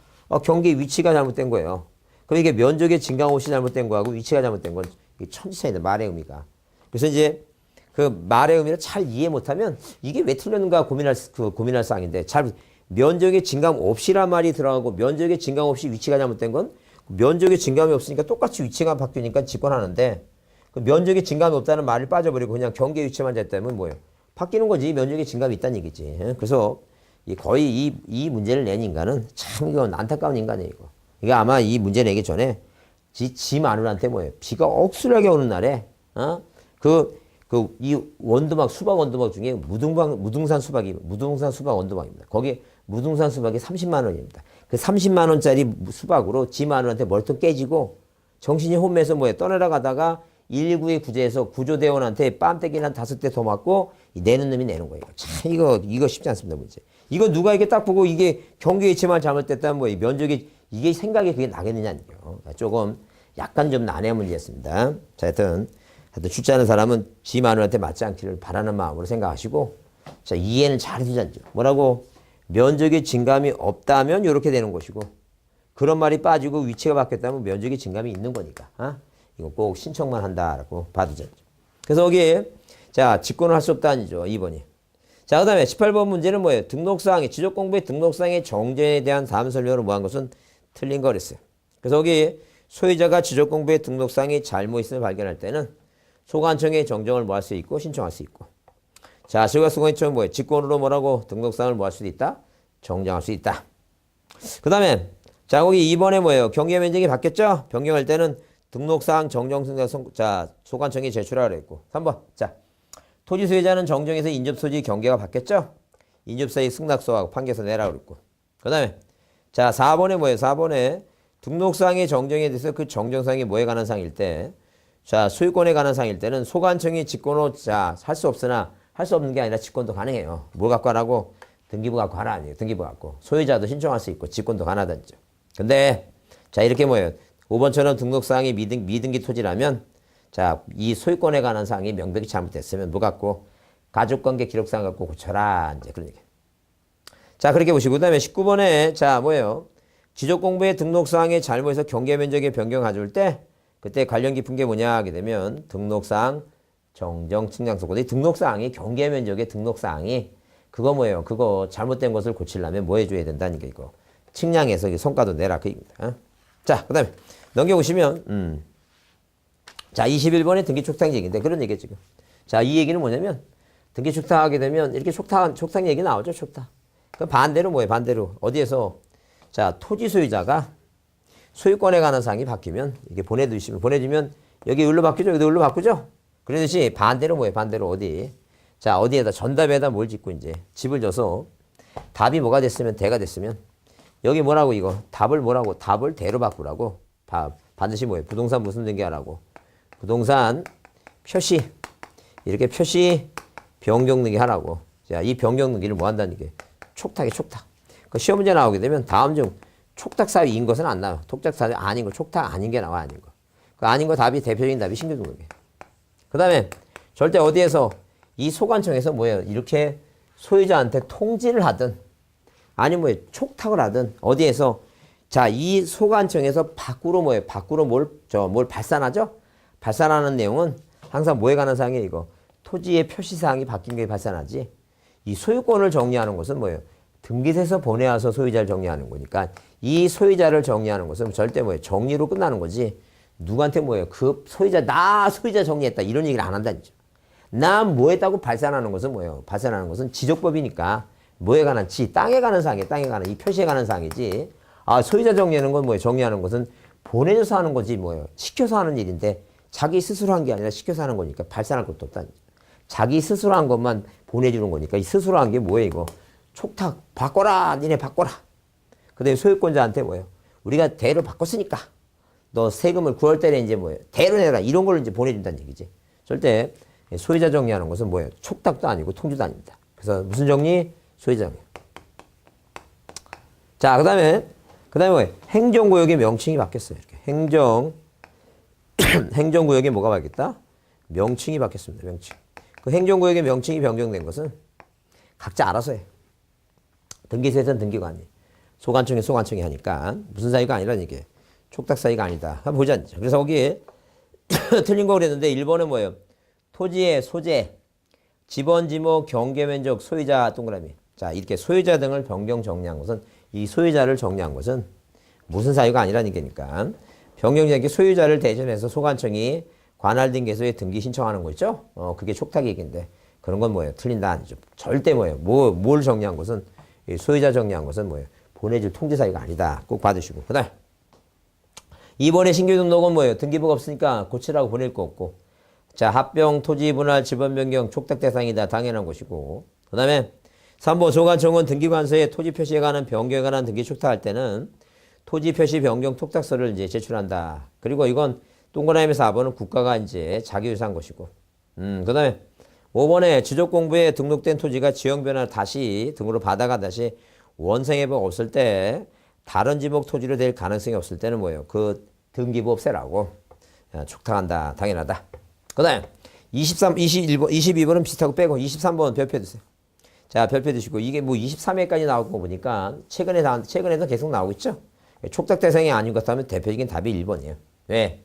잘못된 거예요. 그럼 이게 면적의 증감 없이 잘못된 거하고 위치가 잘못된 건 천지차이다. 말의 의미가. 그래서 이제 그 말의 의미를 잘 이해 못하면 이게 왜 틀렸는가 고민할 사항인데 잘 면적의 증감 없이란 말이 들어가고 면적의 증감 없이 위치가 잘못된 건 면적의 증감이 없으니까 똑같이 위치가 바뀌니까 직권하는데 그 면적의 증감이 없다는 말을 빠져버리고 그냥 경계 위치만 잘했다면 뭐예요? 바뀌는 거지. 면적의 증감이 있다는 얘기지. 그래서 거의 이 문제를 낸 인간은 참 이건 안타까운 인간이에요. 이게 아마 이 문제 내기 전에 지 마누라한테 뭐예요? 비가 억수하게 오는 날에 이 원두막 수박 원두막 중에 무등산 수박 원두막입니다. 거기 무등산 수박이 30만 원입니다. 그 30만 원짜리 수박으로 지 마누라한테 머리통 깨지고 정신이 혼미해서 뭐예요? 떠나러 가다가 119에 구제해서 구조대원한테 빰때기를 한 5대 더 맞고 내는 놈이 내는 거예요. 참 이거 쉽지 않습니다. 문제. 이거 누가 이게 딱 보고 이게 경계 위치만 잘못됐다면 뭐예요? 면적이 이게 생각이 그게 나겠느냐는 조금 약간 좀 난해한 문제였습니다. 자, 하여튼 출제하는 사람은 지 마누라한테 맞지 않기를 바라는 마음으로 생각하시고 자, 이해는 잘 해주자죠. 뭐라고? 면적의 증감이 없다면 이렇게 되는 것이고 그런 말이 빠지고 위치가 바뀌었다면 면적의 증감이 있는 거니까 이거 꼭 신청만 한다라고 봐두죠. 그래서 여기에 자, 직권을 할 수 없다 아니죠. 2번이. 자, 그 다음에 18번 문제는 뭐예요? 등록사항이 지적공부의 등록사항의 정제에 대한 다음 설명으로 뭐한 것은 틀린 거 그랬어요. 그래서 여기 소유자가 지적공부의 등록사항이 잘못 있음을 발견할 때는 소관청에 정정을 뭐 할 수 있고 신청할 수 있고. 자, 소관청은 뭐예요? 직권으로 뭐라고 등록사항을 뭐 할 수도 있다? 정정할 수 있다. 그 다음에 자, 거기 2번에 뭐예요? 경계 면적이 바뀌었죠? 변경할 때는 등록사항 정정승자 자, 소관청에 제출하라 그랬고. 3번. 자, 토지 소유자는 정정해서 인접소지 경계가 바뀌었죠? 인접사익 승낙서하고 판결서 내라 그랬고. 그 다음에 자, 4번에 뭐예요? 4번에 등록사항의 정정에 대해서 그 정정사항이 뭐에 관한 사항일 때, 자, 소유권에 관한 사항일 때는 소관청이 직권으로 자, 할 수 없으나 할 수 없는 게 아니라 직권도 가능해요. 뭘 갖고 하라고? 등기부 갖고 하라 아니에요. 등기부 갖고. 소유자도 신청할 수 있고 직권도 가능하다죠. 근데 자, 이렇게 뭐예요? 5번처럼 등록사항이 미등기 토지라면 자, 이 소유권에 관한 사항이 명백히 잘못됐으면 뭐 갖고? 가족관계 기록사항 갖고 고쳐라. 이제 그런 얘기. 자, 그렇게 보시고 그다음에 19번에 자, 뭐예요? 지적공부의 등록사항에 잘못해서 경계면적의 변경 가져올 때 그때 관련 깊은 게 뭐냐 하게 되면 등록사항 정정 측량서고. 이 등록사항이 경계면적의 등록사항이 그거 뭐예요? 그거 잘못된 것을 고치려면 뭐 해줘야 된다는 게 이거. 측량해서 성과도 내라 그 얘기입니다. 어? 자, 그 다음에 넘겨보시면 자, 21번에 등기 촉탁 얘기인데 그런 얘기예요 지금. 자, 이 얘기는 뭐냐면 등기 촉탁하게 되면 이렇게 촉탁 얘기 나오죠. 촉탁. 그 반대로 뭐예요? 반대로 어디에서 자, 토지 소유자가 소유권에 관한 사항이 바뀌면 이게 보내주면 여기 을로 바뀌죠? 여기도 을로 바꾸죠? 그러듯이 반대로 뭐예요? 반대로 어디? 자, 어디에다 전답에다 뭘 짓고 이제 집을 줘서 답이 뭐가 됐으면 대가 됐으면 여기 뭐라고 이거 답을 뭐라고 답을 대로 바꾸라고 반드시 뭐예요? 부동산 무슨 등기하라고 부동산 표시 이렇게 표시 변경 등기 하라고. 자, 이 변경 등기를 뭐 한다는 게 촉탁이 촉탁. 그 시험 문제 나오게 되면 다음 중 촉탁 사유인 것은 안 나와요. 촉탁 사유 아닌 거 촉탁 아닌 게 나와 아닌 거. 그 아닌 거 답이 대표적인 답이 신규등록이에요. 그 다음에 절대 어디에서 이 소관청에서 뭐예요? 이렇게 소유자한테 통지를 하든 아니면 뭐예요? 촉탁을 하든 어디에서 자, 이 소관청에서 밖으로 뭐예요? 밖으로 뭘 발산하죠? 발산하는 내용은 항상 뭐에 관한 사항이에요? 이거 토지의 표시사항이 바뀐 게 발산하지. 이 소유권을 정리하는 것은 뭐예요? 등기소에서 보내와서 소유자를 정리하는 거니까 이 소유자를 정리하는 것은 절대 뭐예요? 정리로 끝나는 거지. 누구한테 뭐예요? 그 소유자 나 소유자 정리했다 이런 얘기를 안 한다니죠. 나 뭐 했다고 발산하는 것은 뭐예요? 발산하는 것은 지적법이니까 뭐에 관한 땅에 관한 사항이에요. 땅에 관한 이 표시에 관한 사항이지. 아, 소유자 정리하는 건 뭐예요? 정리하는 것은 보내줘서 하는 거지 뭐예요? 시켜서 하는 일인데 자기 스스로 한 게 아니라 시켜서 하는 거니까 발산할 것도 없다니죠. 자기 스스로 한 것만 보내주는 거니까 이 스스로 한 게 뭐예요 이거? 촉탁 바꿔라 니네 바꿔라. 근데 소유권자한테 뭐예요? 우리가 대로 바꿨으니까 너 세금을 9월 달에 이제 뭐예요? 대로 내라 이런 걸 이제 보내준다는 얘기지. 절대 소유자 정리하는 것은 뭐예요? 촉탁도 아니고 통지도 아닙니다. 그래서 무슨 정리? 소유자 정리. 자, 그다음에 뭐예요? 행정구역의 명칭이 바뀌었어요. 이렇게 행정구역에 뭐가 바뀌었다? 명칭이 바뀌었습니다. 명칭. 그 행정구역의 명칭이 변경된 것은 각자 알아서 해. 등기소에서는 등기관이, 소관청이 하니까 무슨 사유가 아니라는 얘기예요. 촉탁 사유가 아니다. 한번 보자. 그래서 거기에 틀린 거 그랬는데 1번은 뭐예요? 토지의 소재, 지번, 지목, 경계면적, 소유자 동그라미. 자, 이렇게 소유자 등을 변경 정리한 것은 이 소유자를 정리한 것은 무슨 사유가 아니라는 얘기니까 변경자에게 소유자를 대신해서 소관청이 관할 등기소에 등기 신청하는 거 있죠? 그게 촉탁 얘기인데 그런 건 뭐예요? 틀린다 아니죠. 절대 뭐예요? 뭘 정리한 것은 이 소유자 정리한 것은 뭐예요? 보내줄 통지 사유가 아니다. 꼭 받으시고. 그다음 2번에 신규 등록은 뭐예요? 등기부가 없으니까 고치라고 보낼 거 없고. 자, 합병, 토지 분할, 지번 변경, 촉탁 대상이다. 당연한 것이고. 그 다음에 3번 소관청은 등기관서에 토지 표시에 관한 변경에 관한 등기 촉탁할 때는 토지 표시 변경 촉탁서를 이제 제출한다. 그리고 이건 동그라미 4번은 국가가 이제 자기유사한 것이고. 그 다음에 5번에 지적공부에 등록된 토지가 지형 변화를 다시 등으로 받아가 다시 원상회복 없을 때 다른 지목 토지로 될 가능성이 없을 때는 뭐예요? 그 등기부 없애라고 촉탁한다. 당연하다. 그 다음에 22번은 비슷하고 빼고 23번 별표 드세요. 자, 별표 드시고 이게 뭐 23회까지 나온 거 보니까 최근에도 계속 나오고 있죠? 촉탁 대상이 아닌 것 하면 대표적인 답이 1번이에요. 왜?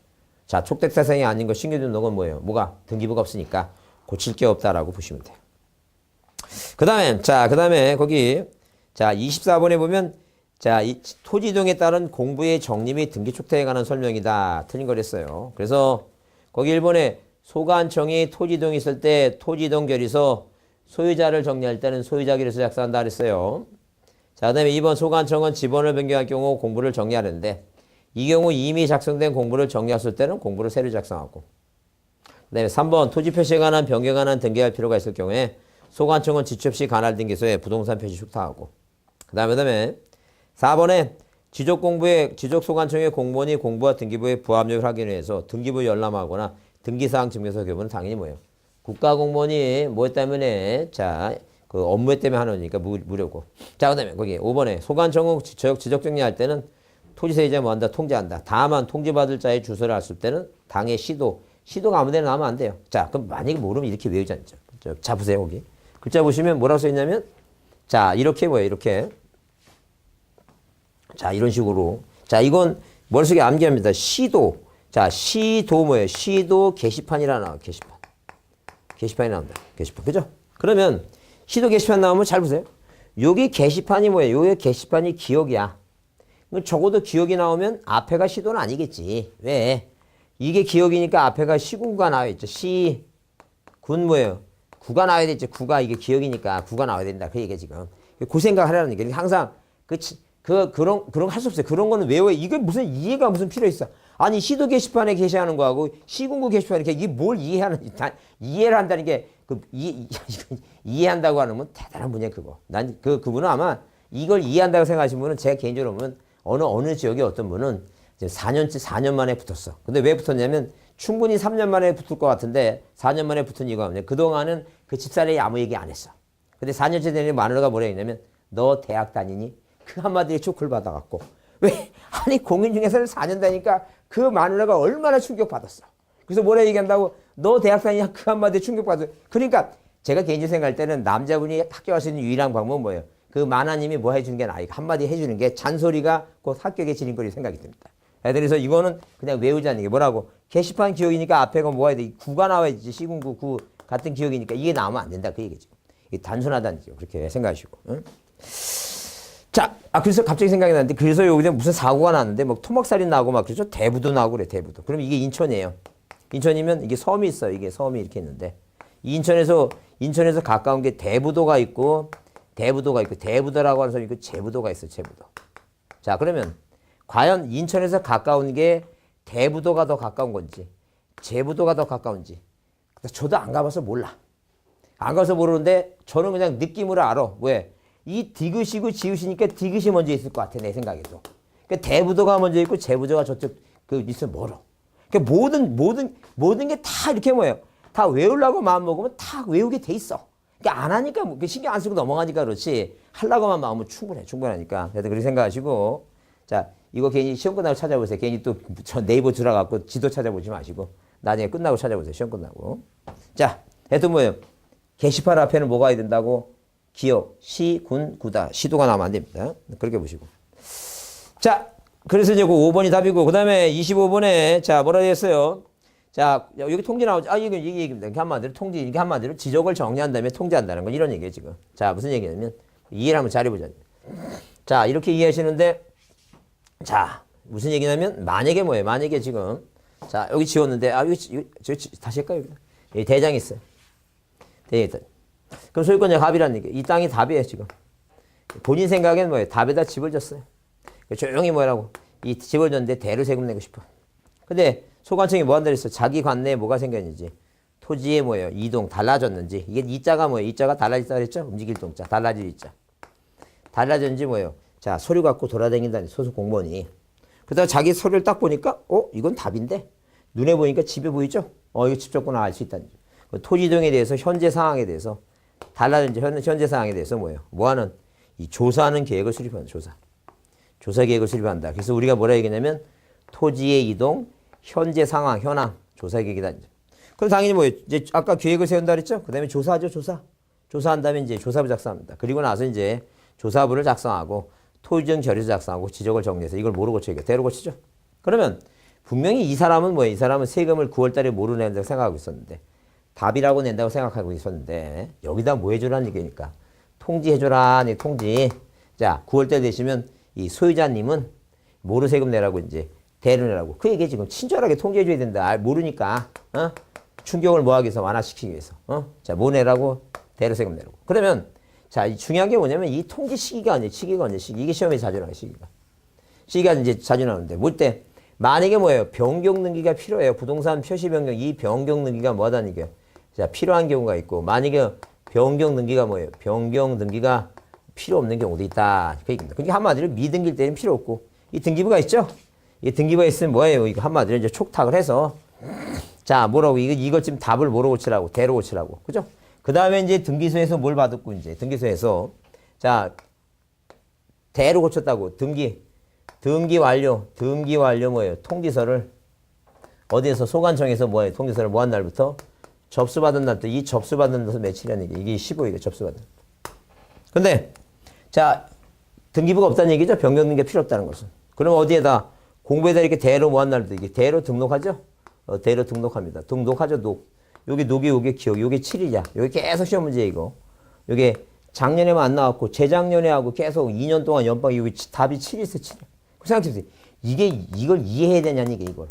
자, 촉탁 대상이 아닌 거 신규 등록은 뭐예요? 뭐가? 등기부가 없으니까 고칠 게 없다라고 보시면 돼요. 그 다음에 거기, 자, 24번에 보면, 자, 이 토지 이동에 따른 공부의 정리 및 등기 촉탁에 관한 설명이다. 틀린 거랬어요. 그래서 거기 일본에 소관청이 토지 이동이 있을 때 토지 이동 결의서 소유자를 정리할 때는 소유자 결의서 작성한다 그랬어요. 자, 그다음에 2번 소관청은 지번을 변경할 경우 공부를 정리하는데 이 경우 이미 작성된 공부를 정리했을 때는 공부를 새로 작성하고 그다음에 3번 토지 표시에 관한 변경에 관한 등기할 필요가 있을 경우에 소관청은 지체 없이 관할 등기소에 부동산 표시 촉탁하고 그다음에 4번에 지적 소관청의 공무원이 공부와 등기부의 부합력을 확인을 해서 등기부 열람하거나 등기사항 증명서 교부는 당연히 뭐예요? 국가공무원이 뭐 때문에 자, 그 업무 때문에 하는 거니까 무료고. 자, 그다음에 거기 5번에 소관청은 지적 정리할 때는 토지세이자 뭐 한다 통지한다. 다만 통지받을 자의 주소를 알 수 때는 당의 시도가 아무 데나 나오면 안 돼요. 자, 그럼 만약에 모르면 이렇게 외우지 않죠. 자, 보세요, 거기. 글자 보시면 뭐라고 써 있냐면 자, 이렇게 뭐예요? 이렇게. 자, 이런 식으로. 자, 이건 머릿속에 암기합니다. 시도. 자, 시도 뭐예요? 시도 게시판이라 나와. 게시판이 나온다. 게시판. 그죠? 그러면 시도 게시판 나오면 잘 보세요. 여기 게시판이 뭐예요? 여기 게시판이 기억이야. 적어도 기억이 나오면 앞에가 시도는 아니겠지. 왜? 이게 기억이니까 앞에가 시군구가 나와 있죠. 군 뭐예요? 구가 나와야 되지. 구가 이게 기억이니까 구가 나와야 된다. 그 얘기야 지금. 그 생각 하라는 얘기야. 항상 그런 거 할 수 없어요. 그런 거는 외워야 이게 무슨 이해가 무슨 필요 있어. 아니 시도 게시판에 게시하는 거하고 시군구 게시판에 이게 뭘 이해를 한다는 게 이해한다고 하는 건 대단한 분이야 그거. 난 그분은 아마 이걸 이해한다고 생각하시는 분은 제가 개인적으로 보면 어느 지역에 어떤 분은 이제 4년 만에 붙었어. 근데 왜 붙었냐면 충분히 3년 만에 붙을 것 같은데 4년 만에 붙은 이유가 뭐냐. 그동안은 그 집사람이 아무 얘기 안 했어. 근데 4년째 되는 마누라가 뭐라 했냐면 너 대학 다니니? 그 한마디에 쇼크를 받아갖고 왜? 아니 공인중개사를 4년 다니까 그 마누라가 얼마나 충격받았어. 그래서 뭐라 얘기한다고 너 대학 다니냐 그 한마디에 충격받았어. 그러니까 제가 개인적으로 생각할 때는 남자분이 합격할 수 있는 유일한 방법은 뭐예요? 그 마나님이 뭐 해주는 게 나이 한마디 해주는 게 잔소리가 곧 합격의 지름거리 생각이 듭니다. 그래서 이거는 그냥 외우자는 게 뭐라고 게시판 기억이니까 앞에가 뭐가 돼? 구가 나와야지. 시군구 구 같은 기억이니까 이게 나오면 안 된다 그 얘기죠. 이게 단순하다는 죠. 그렇게 생각하시고. 응? 자, 그래서 갑자기 생각이 나는데 그래서 여기서 무슨 사고가 났는데 뭐 토막살인 나고 막 그렇죠. 대부도 나고 그래 대부도. 그럼 이게 인천이에요. 인천이면 이게 섬이 있어요. 이게 섬이 이렇게 있는데 인천에서 가까운 게 대부도가 있고 대부도라고 하는 섬이 있고 제부도가 있어요. 제부도. 자, 그러면 과연 인천에서 가까운 게 대부도가 더 가까운 건지 제부도가 더 가까운지 저도 안 가봐서 몰라. 안 가서 모르는데 저는 그냥 느낌으로 알아. 왜? 이 디귿이고 지읒이니까 디귿이 먼저 있을 것 같아 내 생각에도. 그러니까 대부도가 먼저 있고 제부도가 저쪽 그 있으면 멀어. 그러니까 모든 게 다 이렇게 뭐예요? 다 외우려고 마음 먹으면 다 외우게 돼 있어. 그러니까 안 하니까 뭐 신경 안 쓰고 넘어가니까 그렇지. 하려고만 마음은 충분하니까. 그래서 그렇게 생각하시고 자 이거 괜히 시험 끝나고 찾아보세요. 괜히 또 저 네이버 들어가고 지도 찾아보지 마시고 나중에 끝나고 찾아보세요. 시험 끝나고. 자, 하여튼 뭐예요? 게시판 앞에는 뭐가 해야 된다고? 기억, 시, 군, 구다. 시도가 나오면 안 됩니다. 그렇게 보시고. 자, 그래서 이제 그 5번이 답이고, 그 다음에 25번에, 자, 뭐라 했어요? 자, 여기 통지 나오죠. 이게 얘기입니다. 이게 한마디로 통지, 이게 한마디로 지적을 정리한 다음에 통지한다는 건 이런 얘기예요, 지금. 자, 무슨 얘기냐면, 이해를 한번 잘해보자. 자, 이렇게 이해하시는데, 자, 무슨 얘기냐면, 만약에 뭐예요? 만약에 지금, 자, 여기 지웠는데, 다시 할까요? 여기 대장이 있어요. 대장이 있다. 그럼 소유권자 합의라는 얘기. 이 땅이 답이에요, 지금. 본인 생각엔 뭐예요? 답에다 집을 졌어요. 조용히 뭐라고? 이 집을 졌는데 대로 세금 내고 싶어. 근데 소관청이 뭐 한다 그랬어? 자기 관내에 뭐가 생겼는지. 토지에 뭐예요? 이동, 달라졌는지. 이게 이자가 뭐예요? 이자가 달라졌다 그랬죠? 움직일 동자. 달라질 이자. 달라졌는지 뭐예요? 자, 서류 갖고 돌아다닌다는 소속 공무원이. 그러다가 자기 서류를 딱 보니까, 이건 답인데? 눈에 보니까 집에 보이죠? 이거 집 졌구나 알 수 있다는 거죠. 그 토지 이동에 대해서 현재 상황에 대해서 달라진 현재 상황에 대해서 뭐예요? 뭐하는? 이 조사하는 계획을 수립하는 조사 계획을 수립한다. 그래서 우리가 뭐라 얘기냐면 토지의 이동, 현재 상황, 현황, 조사 계획이다. 그럼 당연히 뭐예요? 이제 아까 계획을 세운다 그랬죠? 그 다음에 조사하죠, 조사. 조사한 다음에 이제 조사부 작성합니다. 그리고 나서 이제 조사부를 작성하고 토지정 결의서 작성하고 지적을 정리해서 이걸 뭐로 고쳐요? 대로 고치죠. 그러면 분명히 이 사람은 뭐예요? 이 사람은 세금을 9월 달에 뭐로 낸다고 생각하고 있었는데 답이라고 낸다고 생각하고 있었는데 여기다 뭐 해주라는 얘기니까 통지해줘라. 통지. 자, 9월 때 되시면 이 소유자님은 뭐로 세금 내라고 이제 대로 내라고. 그 얘기 지금 친절하게 통제해줘야 된다. 아, 모르니까 충격을 뭐하기 위해서 완화시키기 위해서. 자, 뭐 내라고? 대로 세금 내라고. 그러면 자, 이 중요한 게 뭐냐면 이 통지 시기가 언제? 시기가 언제? 시기. 이게 시험에 자주 나와요. 시기가. 시기가 이제 자주 나오는데 뭘 때? 만약에 뭐예요? 변경 등기가 필요해요. 부동산 표시 변경. 이 변경 등기가 뭐하다는 얘기예요? 자, 필요한 경우가 있고 만약에 변경 등기가 뭐예요? 변경 등기가 필요 없는 경우도 있다. 그 얘기입니다. 그러니까 한마디로 미등기일 때는 필요 없고 이 등기부가 있죠? 이 등기부가 있으면 뭐예요? 이거 한마디로 이제 촉탁을 해서 자, 뭐라고 이거 지금 답을 뭐로 고치라고? 대로 고치라고. 그죠? 그 다음에 이제 등기소에서 뭘 받았고 이제 등기소에서 자, 대로 고쳤다고. 등기 완료 뭐예요? 통지서를 어디에서 소관청에서 뭐예요? 통지서를 뭐 한 날부터 접수받은 날부터 이 접수받은 날부터 며칠이라는 얘기. 이게 15일에 접수받은. 근데 자, 등기부가 없다는 얘기죠. 변경 등기가 필요 없다는 것은. 그럼 어디에다 공부에다 이렇게 대로 뭐 한 날부터 이게 대로 등록하죠? 대로 등록합니다. 등록하죠. 여기 녹이 요게 기억. 요게 7일이야. 여기 계속 시험 문제 이거. 요게 작년에만 안 나왔고 재작년에 하고 계속 2년 동안 연방 여기 답이 7일 있어. 7일. 생각해보세요. 이걸 이해해야 되냐니 이걸.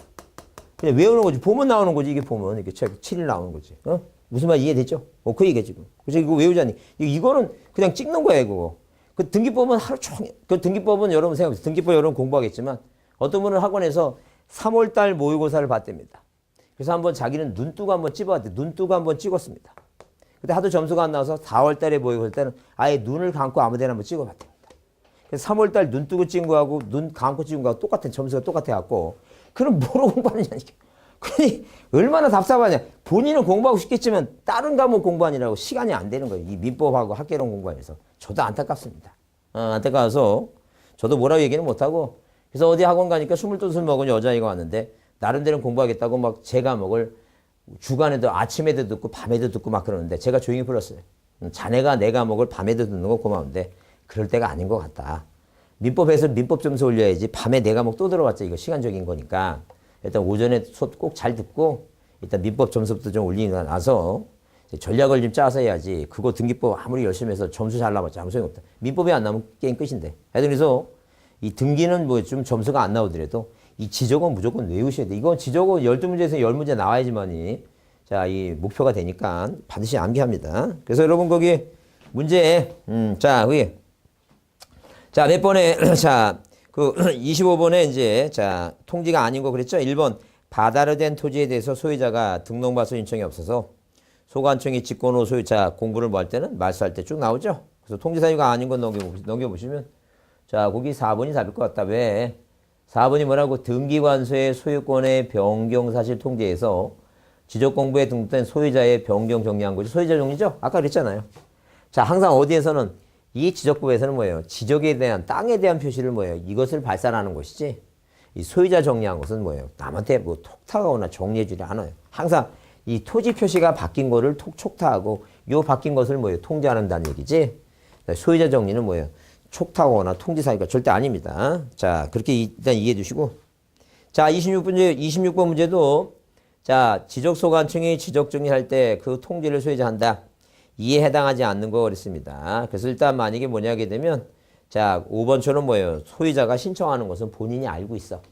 그냥 외우는 거지. 보면 나오는 거지. 이게 보면 이렇게 7일 나오는 거지. 무슨 말 이해되죠? 그 얘기 지금. 그래서 이거 외우자니. 이거는 그냥 찍는 거야 이거. 그 등기법은 하루 종일. 그 등기법은 여러분 생각해보세요. 등기법 여러분 공부하겠지만 어떤 분은 학원에서 3월달 모의고사를 봤답니다. 그래서 한번 자기는 눈두고 한번 찝어봤대. 눈두고 한번 찍었습니다. 근데 하도 점수가 안 나와서 4월달에 모의고사 때는 아예 눈을 감고 아무데나 한번 찍어봤답니다. 그래서 3월달 눈 뜨고 찍은 거하고 눈 감고 찍은 거하고 똑같은 점수가 똑같아갖고 그럼 뭐로 공부하느냐 이게. 그러니 얼마나 답답하냐. 본인은 공부하고 싶겠지만 다른 과목 공부하느라고 시간이 안 되는 거예요. 이 민법하고 학개론 공부하면서. 저도 안타깝습니다. 안타까워서 저도 뭐라고 얘기는 못하고 그래서 어디 학원 가니까 22술 먹은 여자아이가 왔는데 나름대로 공부하겠다고 막 제 과목을 주간에도 아침에도 듣고 밤에도 듣고 막 그러는데 제가 조용히 불렀어요. 자네가 내 과목을 밤에도 듣는 거 고마운데 그럴 때가 아닌 것 같다. 민법에서 민법 점수 올려야지 밤에 내 과목 또 들어봤자 이거 시간적인 거니까 일단 오전에 꼭 잘 듣고 일단 민법 점수부터 좀 올리고 나서 전략을 좀 짜서 해야지. 그거 등기법 아무리 열심히 해서 점수 잘 나왔자 아무 소용없다. 민법이 안 나오면 게임 끝인데. 그래서 이 등기는 뭐 좀 점수가 안 나오더라도 이 지적은 무조건 외우셔야 돼. 이건 지적은 12문제에서 10문제 나와야지만이 자, 이 목표가 되니까 반드시 암기합니다. 그래서 여러분 거기 문제 자, 거기 자, 몇 번에 자, 그 25번에 이제 자, 통지가 아닌 거 그랬죠? 1번 바다로 된 토지에 대해서 소유자가 등록말소 신청이 없어서 소관청이 직권 후 소유자 공부를 뭐 할 때는 말소할 때 쭉 나오죠? 그래서 통지 사유가 아닌 건 넘겨보시면 자, 거기 4번이 답일 것 같다. 왜? 4번이 뭐라고? 등기관소의 소유권의 변경 사실 통지에서 지적공부에 등록된 소유자의 변경 정리한 거죠. 소유자 정리죠? 아까 그랬잖아요. 자, 항상 어디에서는 이 지적부에서는 뭐예요? 지적에 대한 땅에 대한 표시를 뭐예요? 이것을 발산하는 것이지. 이 소유자 정리한 것은 뭐예요? 남한테 뭐 톡탁하거나 정리해주지 않아요. 항상 이 토지 표시가 바뀐 거를 촉탁하고 요 바뀐 것을 뭐예요? 통지한다는 얘기지. 소유자 정리는 뭐예요? 촉탁하거나 통지 사유가 절대 아닙니다. 자, 그렇게 일단 이해해 주시고. 자, 26번 문제도 자, 지적소관청이 지적정리할 때 그 통지를 소유자 한다. 이에 해당하지 않는 거 그랬습니다. 그래서 일단 만약에 뭐냐 하게 되면 자, 5번처럼 뭐예요? 소유자가 신청하는 것은 본인이 알고 있어.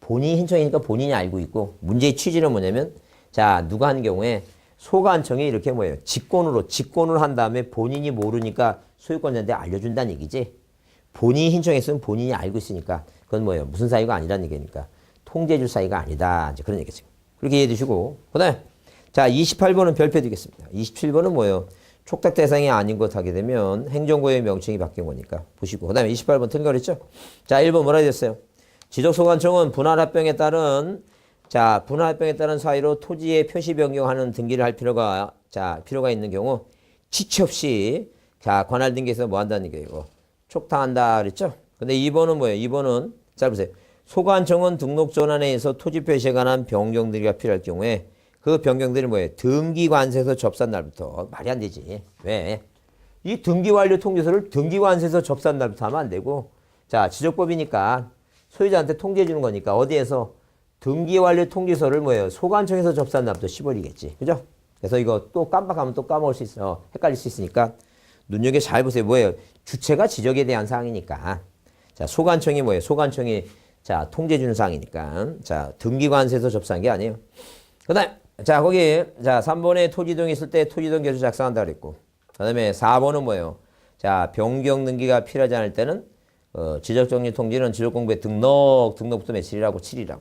본인이 신청이니까 본인이 알고 있고 문제의 취지는 뭐냐면 자, 누가 한 경우에 소관청이 이렇게 뭐예요? 직권을 한 다음에 본인이 모르니까 소유권자한테 알려준다는 얘기지. 본인이 신청했으면 본인이 알고 있으니까 그건 뭐예요? 무슨 사유가 아니라는 얘기니까 통제해줄 사유가 아니다. 이제 그런 얘기죠. 그렇게 이해해 주시고. 그 다음에 자, 28번은 별표 드리겠습니다. 27번은 뭐예요? 촉탁 대상이 아닌 것 하게 되면 행정구역의 명칭이 바뀐 거니까 보시고. 그 다음에 28번 틀린 거 그랬죠? 자, 1번 뭐라 했어요? 지적소관청은 분할합병에 따른 사유로 토지의 표시 변경하는 등기를 할 필요가 있는 경우 지체 없이 자, 관할 등기에서 뭐 한다는 얘기예요? 촉탁한다 그랬죠? 근데 2번은 뭐예요? 2번은 잘 보세요. 소관청은 등록 전환에 의해서 토지 표시에 관한 변경 등기가 필요할 경우에 그 변경들이 뭐예요? 등기관세에서 접수한 날부터. 말이 안 되지. 왜? 이 등기완료 통지서를 등기관세에서 접수한 날부터 하면 안 되고 자, 지적법이니까 소유자한테 통지해 주는 거니까 어디에서 등기완료 통지서를 뭐예요? 소관청에서 접수한 날부터 10월이겠지. 그죠? 그래서 이거 또 깜빡하면 또 까먹을 수 있어. 헷갈릴 수 있으니까 눈여겨 잘 보세요. 뭐예요? 주체가 지적에 대한 사항이니까. 자, 소관청이 뭐예요? 소관청이 자, 통제 주는 사항이니까. 자, 등기관세에서 접수한 게 아니에요. 그다음 자, 거기 자, 3번에 토지동이 있을 때 토지동 결수 작성한다 그랬고. 그다음에 4번은 뭐예요? 자, 변경 등기가 필요하지 않을 때는 지적정리 통지는 지적공부에 등록부터 며칠이라고 7이라고.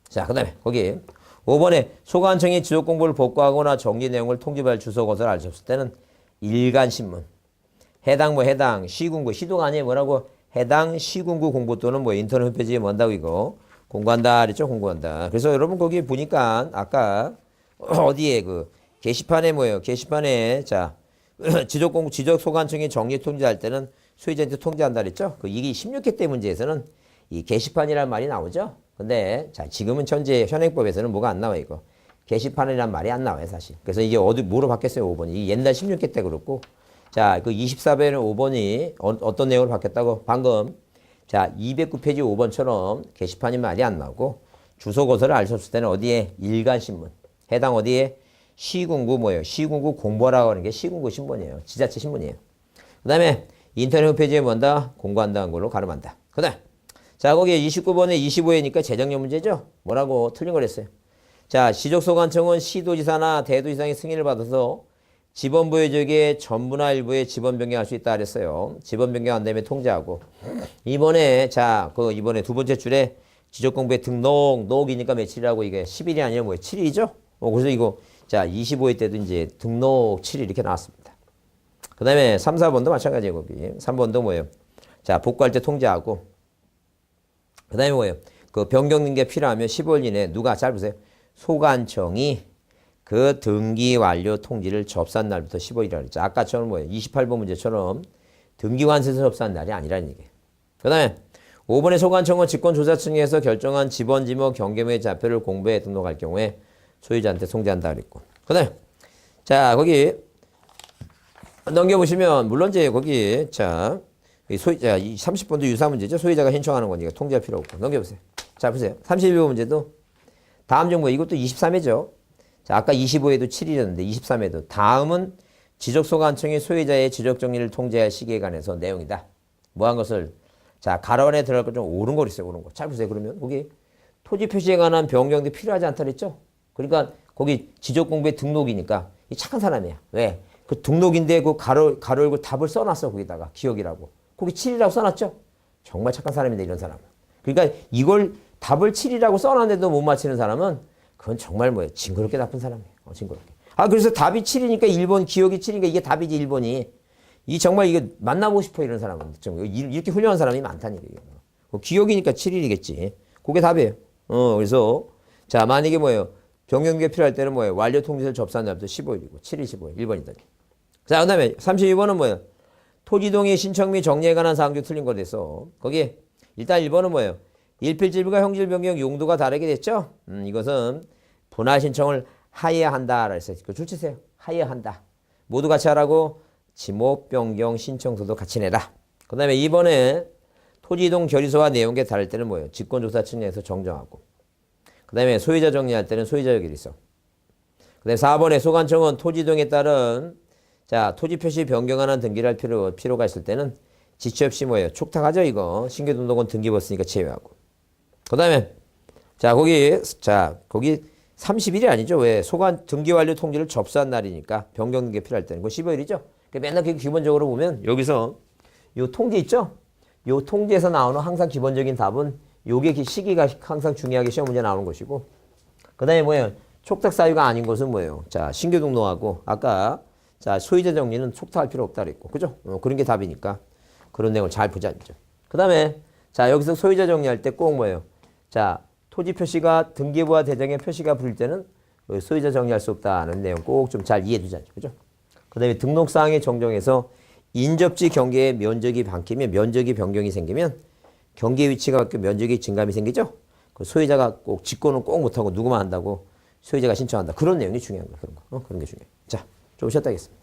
자, 그다음에 거기 5번에 소관청이 지적공부를 복구하거나 정리 내용을 통지받을 주소 것을 알 수 없을 때는 일간신문. 해당 시군구 시도가 아니에요. 뭐라고? 해당 시군구 공부 또는 뭐 인터넷 홈페이지에 뭔다고 이거 공부한다 그랬죠? 공부한다. 그래서 여러분 거기 보니까 아까 어디에 그 게시판에 뭐예요? 게시판에 자 지적소관청이 정리 통지할 때는 소유자한테 통지한다 그랬죠? 그 이게 16회 때 문제에서는 이 게시판이라는 말이 나오죠? 근데 자 지금은 현행법에서는 뭐가 안 나와 이거 게시판이란 말이 안 나와요 사실. 그래서 이게 뭐로 바뀌었어요 5번이. 이게 옛날 16회 때 그렇고 자 그 24배는 5번이 어떤 내용으로 바뀌었다고? 방금 자 209페이지 5번처럼 게시판이 말이 안 나오고 주소 거서를 알 수 없을 때는 어디에? 일간신문. 해당 어디에? 시군구 뭐예요? 시군구 공부하라고 하는 게 시군구 신문이에요. 지자체 신문이에요. 그 다음에 인터넷 홈페이지에 뭔다? 공부한다는 걸로 가름한다. 그 다음 자 거기에 29번에 25회니까 재정령 문제죠? 뭐라고 틀린 거랬어요. 자 지적소관청은 시도지사나 대도지사의 승인을 받아서 지번부의 적에 전부나 일부의 지번 변경할 수 있다 그랬어요. 지번 변경 안 되면 통제하고. 이번에 자 그 이번에 두 번째 줄에 지적공부에 등록이니까 며칠이라고 이게 10일이 아니라 뭐예요? 7일이죠? 그래서 이거 자 25회 때도 이제 등록 7일 이렇게 나왔습니다. 그 다음에 3, 4번도 마찬가지예요. 거기 3번도 뭐예요? 자 복구할 때 통제하고. 그 다음에 뭐예요? 그 변경 등기가 필요하면 15일 이내에 누가 잘 보세요. 소관청이 그 등기 완료 통지를 접수한 날부터 15일이라고 그랬죠. 아까처럼 뭐예요? 28번 문제처럼 등기관세에서 접수한 날이 아니라는 얘기예요. 그 다음에 5번의 소관청은 직권조사청에서 결정한 지번지목 경계의 좌표를 공부에 등록할 경우에 소유자한테 통지한다 그랬고. 그 다음에 자 거기 넘겨보시면 물론 이제 거기 자 30번도 유사 문제죠. 소유자가 신청하는 거니까 통지할 필요 없고. 넘겨보세요. 자 보세요. 31번 문제도 다음 정보 이것도 23회죠. 자, 아까 25회도 7일이었는데 23회도 다음은 지적소관청이 소유자의 지적정리를 통제할 시기에 관해서 내용이다. 뭐한 것을 자 가로 안에 들어갈 거 좀 옳은 거 있어요. 옳은 거. 잘 보세요. 그러면 거기 토지 표시에 관한 변경도 필요하지 않다 그랬죠. 그러니까 거기 지적공부에 등록이니까 이 착한 사람이야. 왜? 그 등록인데 그 가로 열고 답을 써놨어. 거기다가 기억이라고. 거기 7이라고 써놨죠. 정말 착한 사람인데 이런 사람은. 그러니까 이걸 답을 7이라고 써놨는데도 못 맞히는 사람은 그건 정말 뭐예요? 징그럽게 나쁜 사람이에요. 징그럽게. 그래서 답이 7이니까 1번 기억이 7이니까 이게 답이지 1번이. 이 정말 이게 만나보고 싶어 이런 사람은. 이렇게 훌륭한 사람이 많다는 얘기예요. 기억이니까 7일이겠지. 그게 답이에요. 그래서 자 만약에 뭐예요? 변경이 필요할 때는 뭐예요? 완료 통지를 접수한 날부터 15일이고 7일 15일 1번이다. 자 그다음에 32번은 뭐예요? 토지동의 신청 및 정리에 관한 사항 중 틀린 거 돼서 거기에 일단 1번은 뭐예요? 일필질부가 형질 변경 용도가 다르게 됐죠? 이것은 분할 신청을 하여야 한다. 그랬어요. 그 줄치세요. 하여야 한다. 모두 같이 하라고 지목 변경 신청서도 같이 내라. 그 다음에 2번에 토지이동 결의서와 내용이 다를 때는 뭐예요? 직권조사 측면에서 정정하고. 그 다음에 소유자 정리할 때는 소유자 결의서. 그 다음에 4번에 소관청은 토지이동에 따른 자 토지 표시 변경하는 등기를 할 필요가 있을 때는 지체 없이 뭐예요? 촉탁하죠 이거. 신규 등록은 등기 벗으니까 제외하고. 그 다음에 자 거기 30일이 아니죠. 왜? 소관 등기 완료 통지를 접수한 날이니까 변경 등기 필요할 때는 그 15일이죠. 맨날 그 기본적으로 보면 여기서 요 통지 있죠. 요 통지에서 나오는 항상 기본적인 답은 요게 시기가 항상 중요하게 시험 문제 나오는 것이고. 그 다음에 뭐예요? 촉탁 사유가 아닌 것은 뭐예요? 자 신규 등록하고 아까 자 소유자 정리는 촉탁할 필요 없다 그랬고 그죠? 그런 게 답이니까 그런 내용을 잘 보자. 그 다음에 자 여기서 소유자 정리할 때 꼭 뭐예요? 자 토지 표시가 등기부와 대장에 표시가 불릴 때는 소유자 정리할 수 없다는 내용 꼭 좀 잘 이해해 두자. 그죠? 그 다음에 등록사항의 정정에서 인접지 경계에 면적이 바뀌면 면적이 변경이 생기면 경계 위치가 바뀌면 면적이 증감이 생기죠? 그 소유자가 꼭 직권은 꼭 못하고 누구만 한다고 소유자가 신청한다. 그런 내용이 중요한 거야. 그런 게 중요해. 자, 좀 쉬었다 하겠습니다.